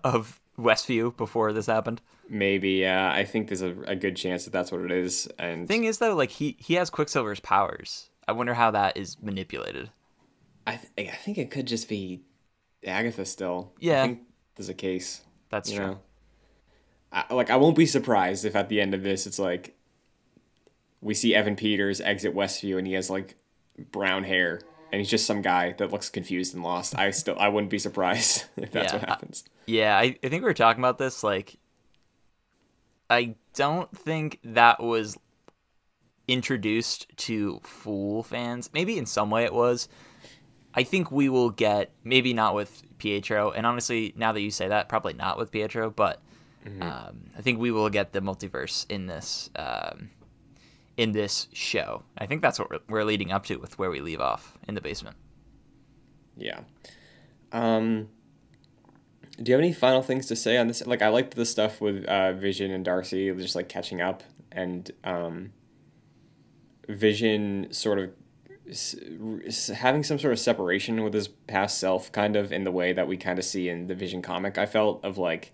of Westview before this happened? Maybe, yeah. I think there's a good chance that that's what it is. And thing is, though, like he has Quicksilver's powers. I wonder how that is manipulated. I think it could just be Agatha still. Yeah. I think there's a case. That's true. Know? I won't be surprised if at the end of this it's like we see Evan Peters exit Westview and he has like brown hair and he's just some guy that looks confused and lost. I wouldn't be surprised if that's what happens. I think we were talking about this. Like, I don't think that was introduced to Fool fans. Maybe in some way it was. I think we will get, maybe not with Pietro, and honestly, now that you say that, probably not with Pietro, but I think we will get the multiverse in this show. I think that's what we're leading up to with where we leave off in the basement. Yeah. Do you have any final things to say on this? Like, I liked the stuff with Vision and Darcy just like catching up, and Vision sort of having some sort of separation with his past self, kind of in the way that we kind of see in the Vision comic. I felt of like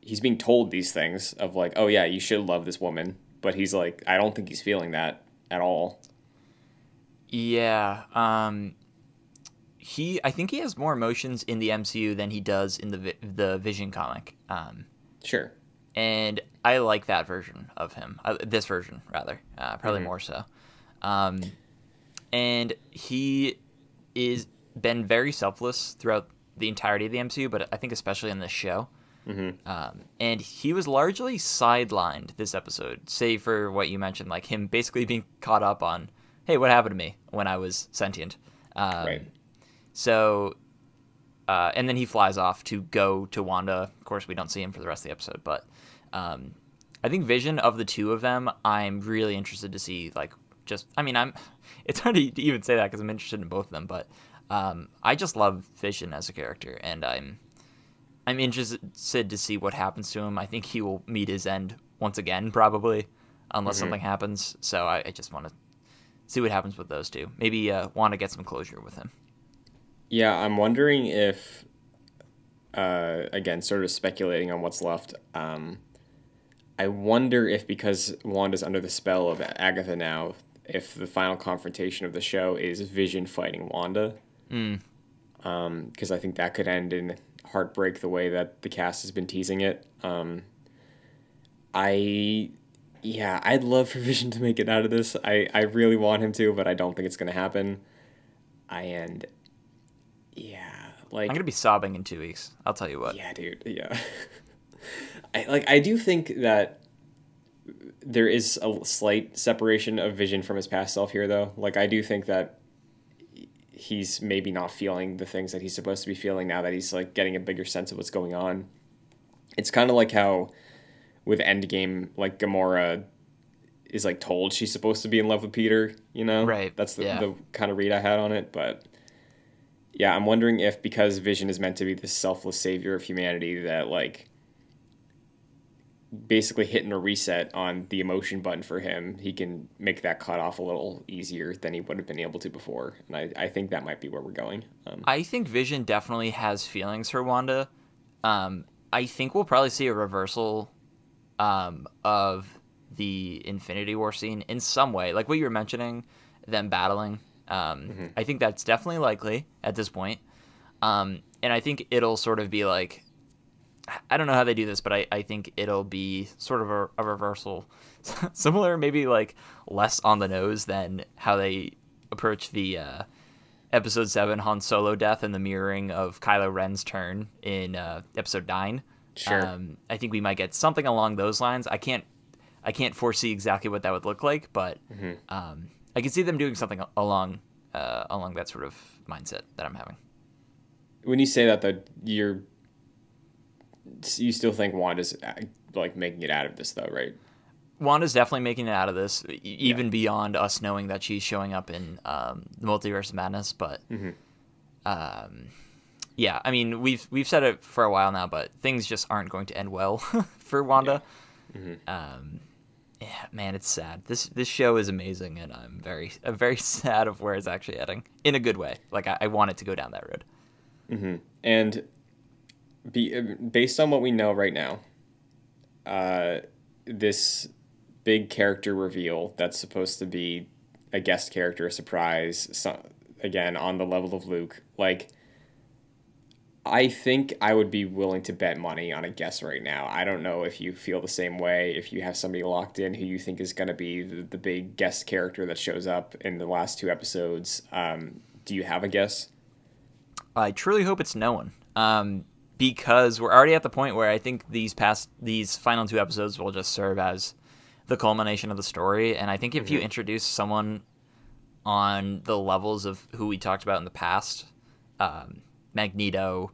he's being told these things of like, oh yeah, you should love this woman, but he's like, I don't think he's feeling that at all. Yeah. I think he has more emotions in the MCU than he does in the Vision comic. Sure. And I like that version of him. This version, rather. Probably more so. And he is been very selfless throughout the entirety of the MCU, but I think especially in this show. And he was largely sidelined this episode, save for what you mentioned, like him basically being caught up on, hey, what happened to me when I was sentient? Right. So, and then he flies off to go to Wanda. Of course, we don't see him for the rest of the episode, but I think Vision, of the two of them, I'm really interested to see, like, it's hard to even say that because I'm interested in both of them, but I just love Vision as a character, and I'm interested to see what happens to him. I think he will meet his end once again, probably, unless something happens. So I just want to see what happens with those two. Maybe want to get some closure with him. Yeah, I'm wondering if, again, sort of speculating on what's left, I wonder if because Wanda's under the spell of Agatha now, if the final confrontation of the show is Vision fighting Wanda. Because I think that could end in heartbreak the way that the cast has been teasing it. I'd love for Vision to make it out of this. I really want him to, but I don't think it's gonna happen. And yeah, like I'm gonna be sobbing in 2 weeks. I'll tell you what. Yeah, dude. Yeah. I do think that there is a slight separation of Vision from his past self here, though. Like, I do think that he's maybe not feeling the things that he's supposed to be feeling now that he's, like, getting a bigger sense of what's going on. It's kind of like how with Endgame, like, Gamora is, like, told she's supposed to be in love with Peter, you know? Right. That's the kind of read I had on it, but yeah, I'm wondering if because Vision is meant to be this selfless savior of humanity that, like, basically hitting a reset on the emotion button for him, he can make that cut off a little easier than he would have been able to before. And I think that might be where we're going. I think Vision definitely has feelings for Wanda. I think we'll probably see a reversal of the Infinity War scene in some way. Like what you were mentioning, them battling. I think that's definitely likely at this point. And I think it'll sort of be like, I don't know how they do this, but I think it'll be sort of a reversal. Similar, maybe like less on the nose than how they approach the episode 7 Han Solo death and the mirroring of Kylo Ren's turn in episode 9. Sure. I think we might get something along those lines. I can't foresee exactly what that would look like, but I can see them doing something along that sort of mindset that I'm having. When you say that, though, you still think Wanda's like making it out of this, though, right? Wanda's definitely making it out of this, even beyond us knowing that she's showing up in the Multiverse of Madness. But yeah, I mean, we've said it for a while now, but things just aren't going to end well for Wanda. Yeah, man, it's sad. This show is amazing, and I'm very sad of where it's actually heading in a good way. Like I want it to go down that road. And based on what we know right now, this big character reveal that's supposed to be a guest character, a surprise, again on the level of Luke, like, I think I would be willing to bet money on a guess right now. I don't know if you feel the same way, if you have somebody locked in who you think is going to be the big guest character that shows up in the last 2 episodes. Do you have a guess? I truly hope it's no one. Because we're already at the point where I think these final 2 episodes will just serve as the culmination of the story. And I think if you introduce someone on the levels of who we talked about in the past, Magneto,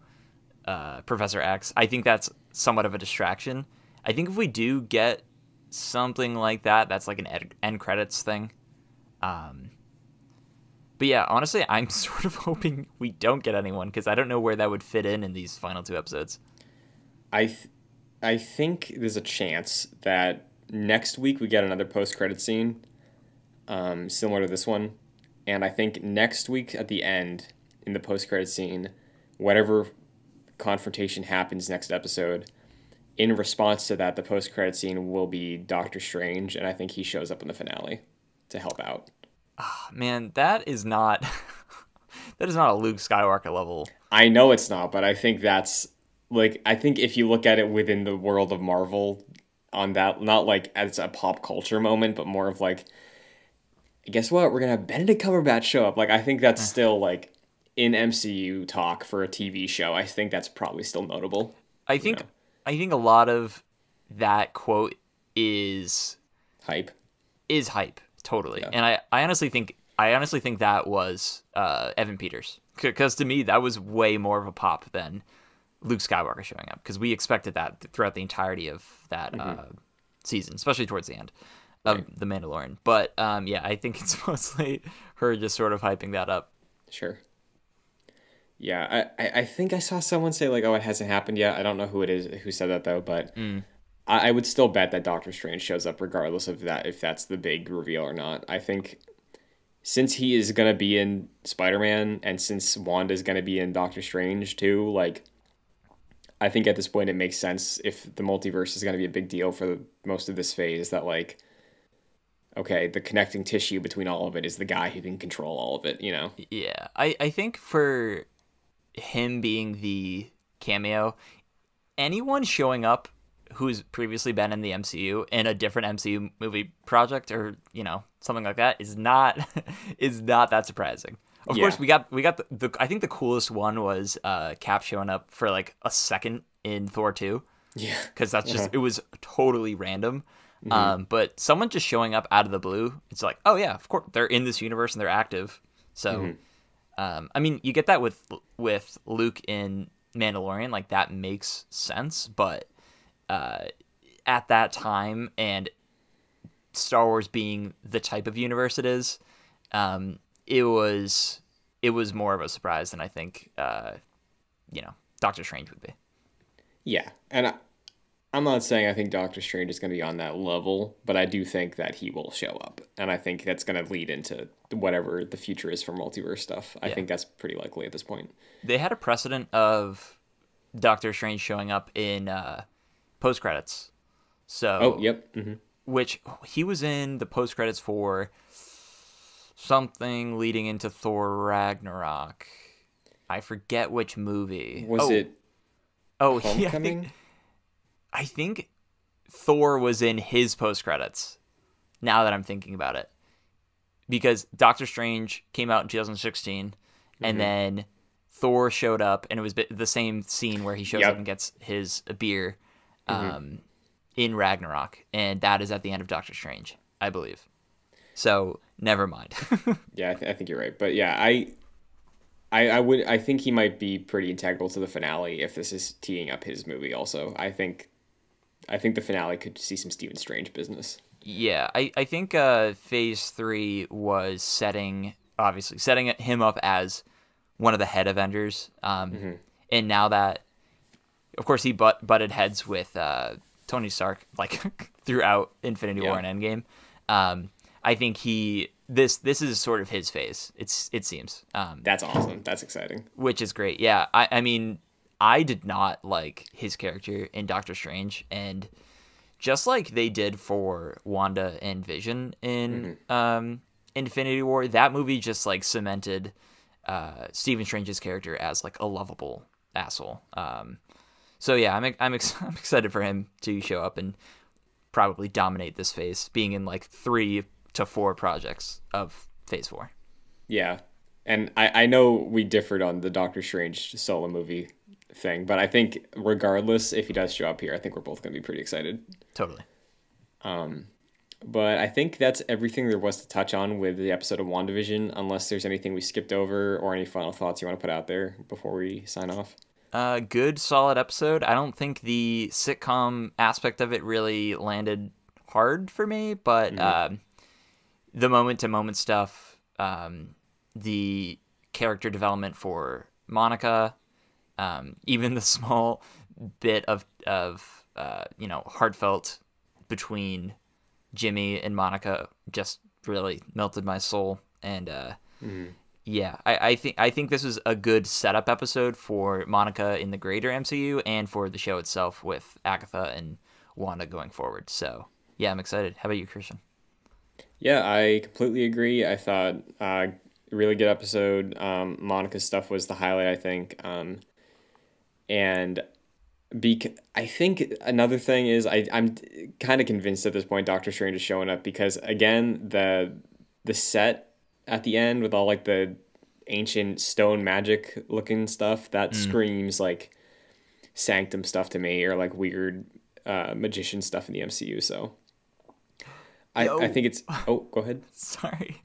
Professor X, I think that's somewhat of a distraction. I think if we do get something like that, that's like an end credits thing. But yeah, honestly, I'm sort of hoping we don't get anyone because I don't know where that would fit in these final 2 episodes. I think there's a chance that next week we get another post-credit scene similar to this one. And I think next week at the end, in the post-credit scene, whatever confrontation happens next episode, in response to that, the post-credit scene will be Doctor Strange, and I think he shows up in the finale to help out. Oh, man, that is not a Luke Skywalker level. I know it's not, but I think that's like, I think if you look at it within the world of Marvel on that, not like as a pop culture moment, but more of like, guess what? We're gonna have Benedict Cumberbatch show up. Like, I think that's still like in MCU talk for a TV show. I think that's probably still notable. I think a lot of that quote is hype. Totally. Yeah. And I honestly think that was Evan Peters, because to me that was way more of a pop than Luke Skywalker showing up, because we expected that throughout the entirety of that season, especially towards the end of The Mandalorian. But yeah, I think it's mostly her just sort of hyping that up. Sure. Yeah, I think I saw someone say like, oh, it hasn't happened yet. I don't know who it is who said that though, but I would still bet that Doctor Strange shows up regardless of that, if that's the big reveal or not. I think since he is going to be in Spider-Man, and since Wanda is going to be in Doctor Strange too, like, I think at this point it makes sense, if the multiverse is going to be a big deal for most of this phase, that like, okay, the connecting tissue between all of it is the guy who can control all of it, you know? Yeah, I think for him being the cameo. Anyone showing up who's previously been in the MCU in a different MCU movie project or, something like that is not that surprising. Of course, we got the I think the coolest one was Cap showing up for like a second in Thor 2. Yeah. Because that's just, it was totally random. But someone just showing up out of the blue, it's like, oh yeah, of course, they're in this universe and they're active. So, I mean, you get that with Luke in Mandalorian, like that makes sense. But at that time and Star Wars being the type of universe it is, it was more of a surprise than I think, Doctor Strange would be. Yeah, and I'm not saying I think Doctor Strange is going to be on that level, but I do think that he will show up, and I think that's going to lead into whatever the future is for multiverse stuff. I think that's pretty likely at this point. They had a precedent of Doctor Strange showing up in post credits. So, which he was in the post credits for something leading into Thor Ragnarok. I forget which movie. Was it? Oh, Homecoming? yeah, I think Thor was in his post credits. Now that I'm thinking about it, because Doctor Strange came out in 2016, and then Thor showed up, and it was the same scene where he shows up and gets his beer in Ragnarok, and that is at the end of Doctor Strange, I believe. So never mind. Yeah, I think you're right, but yeah, I think he might be pretty integral to the finale if this is teeing up his movie. Also, I think the finale could see some Stephen Strange business. Yeah, I think Phase 3 was setting him up as one of the head Avengers. And now that, of course, he butted heads with Tony Stark like throughout Infinity War and Endgame. I think this is sort of his phase. It seems. That's awesome. That's exciting. Which is great. Yeah, I mean, I did not like his character in Doctor Strange, and just like they did for Wanda and Vision in Infinity War, that movie just like cemented Stephen Strange's character as like a lovable asshole. So yeah, I'm excited for him to show up and probably dominate this phase, being in like 3 to 4 projects of Phase 4. Yeah, and I know we differed on the Doctor Strange solo movie thing, but I think regardless, if he does show up here, I think we're both going to be pretty excited. Totally. But I think that's everything there was to touch on with the episode of WandaVision, unless there's anything we skipped over or any final thoughts you want to put out there before we sign off. Good, solid episode. I don't think the sitcom aspect of it really landed hard for me, but the moment-to-moment stuff, the character development for Monica, even the small bit of heartfelt between Jimmy and Monica just really melted my soul. And yeah, I think this was a good setup episode for Monica in the greater MCU and for the show itself with Agatha and Wanda going forward. So yeah, I'm excited. How about you, Christian? Yeah, I completely agree. I thought really good episode. Monica's stuff was the highlight, I think. And I think another thing is I'm kind of convinced at this point Doctor Strange is showing up because, again, the set at the end with all like the ancient stone magic looking stuff that screams like Sanctum stuff to me, or like weird magician stuff in the MCU. So I think it's go ahead. Sorry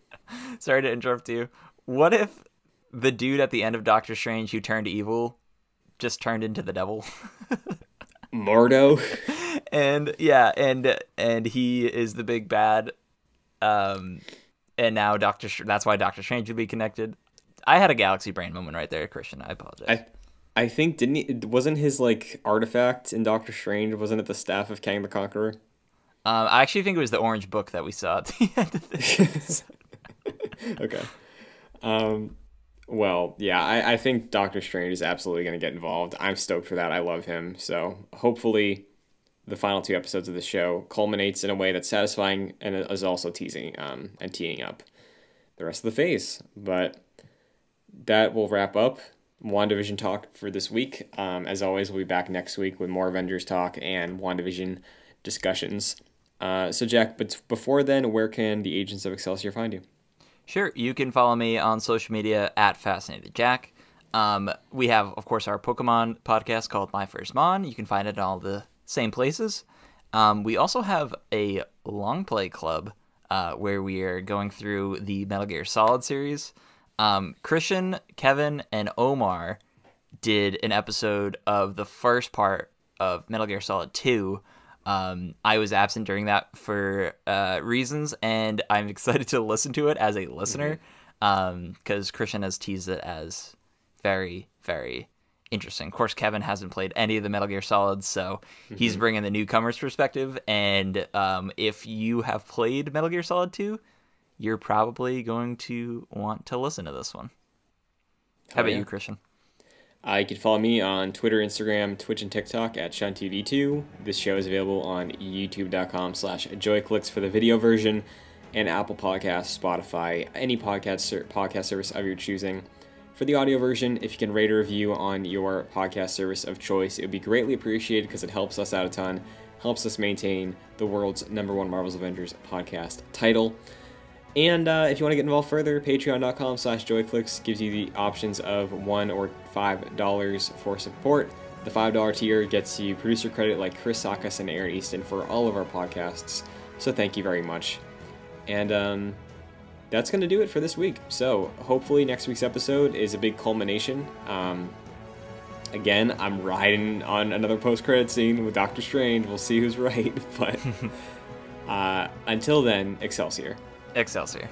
to interrupt you. What if the dude at the end of Doctor Strange who turned evil just turned into the devil? Mordo. And yeah, and he is the big bad. And now that's why Doctor Strange would be connected. I had a galaxy brain moment right there, Christian. I apologize. I think wasn't his like artifact in Doctor Strange, wasn't it the staff of Kang the Conqueror? I actually think it was the orange book that we saw at the end of this. Okay. Well, yeah, I think Doctor Strange is absolutely going to get involved. I'm stoked for that. I love him. So hopefully the final 2 episodes of the show culminates in a way that's satisfying and is also teasing and teeing up the rest of the phase. But that will wrap up WandaVision talk for this week. As always, we'll be back next week with more Avengers talk and WandaVision discussions. So Jack, but before then, where can the agents of Excelsior find you? Sure, you can follow me on social media at FascinatedJack. We have, of course, our Pokemon podcast called My First Mon. You can find it in all the same places. We also have a long play club where we are going through the Metal Gear Solid series. Christian, Kevin, and Omar did an episode of the first part of Metal Gear Solid 2. I was absent during that for reasons, and I'm excited to listen to it as a listener because Christian has teased it as very, very interesting. Of course, Kevin hasn't played any of the Metal Gear Solids, so he's bringing the newcomer's perspective, and if you have played Metal Gear Solid 2, you're probably going to want to listen to this one. How about you, Christian? You can follow me on Twitter, Instagram, Twitch, and TikTok at Shunt2D2. This show is available on youtube.com/joyclicks for the video version, and Apple Podcasts, Spotify, any podcast service of your choosing. For the audio version, if you can rate or review on your podcast service of choice, it would be greatly appreciated because it helps us out a ton, helps us maintain the world's #1 Marvel's Avengers podcast title. And if you want to get involved further, patreon.com/joyclicks gives you the options of $1 or $5 for support. The $5 tier gets you producer credit like Chris Sakas and Aaron Easton for all of our podcasts. So thank you very much. And that's going to do it for this week. So hopefully next week's episode is a big culmination. Again, I'm riding on another post-credit scene with Doctor Strange. We'll see who's right. But until then, Excelsior. Excelsior.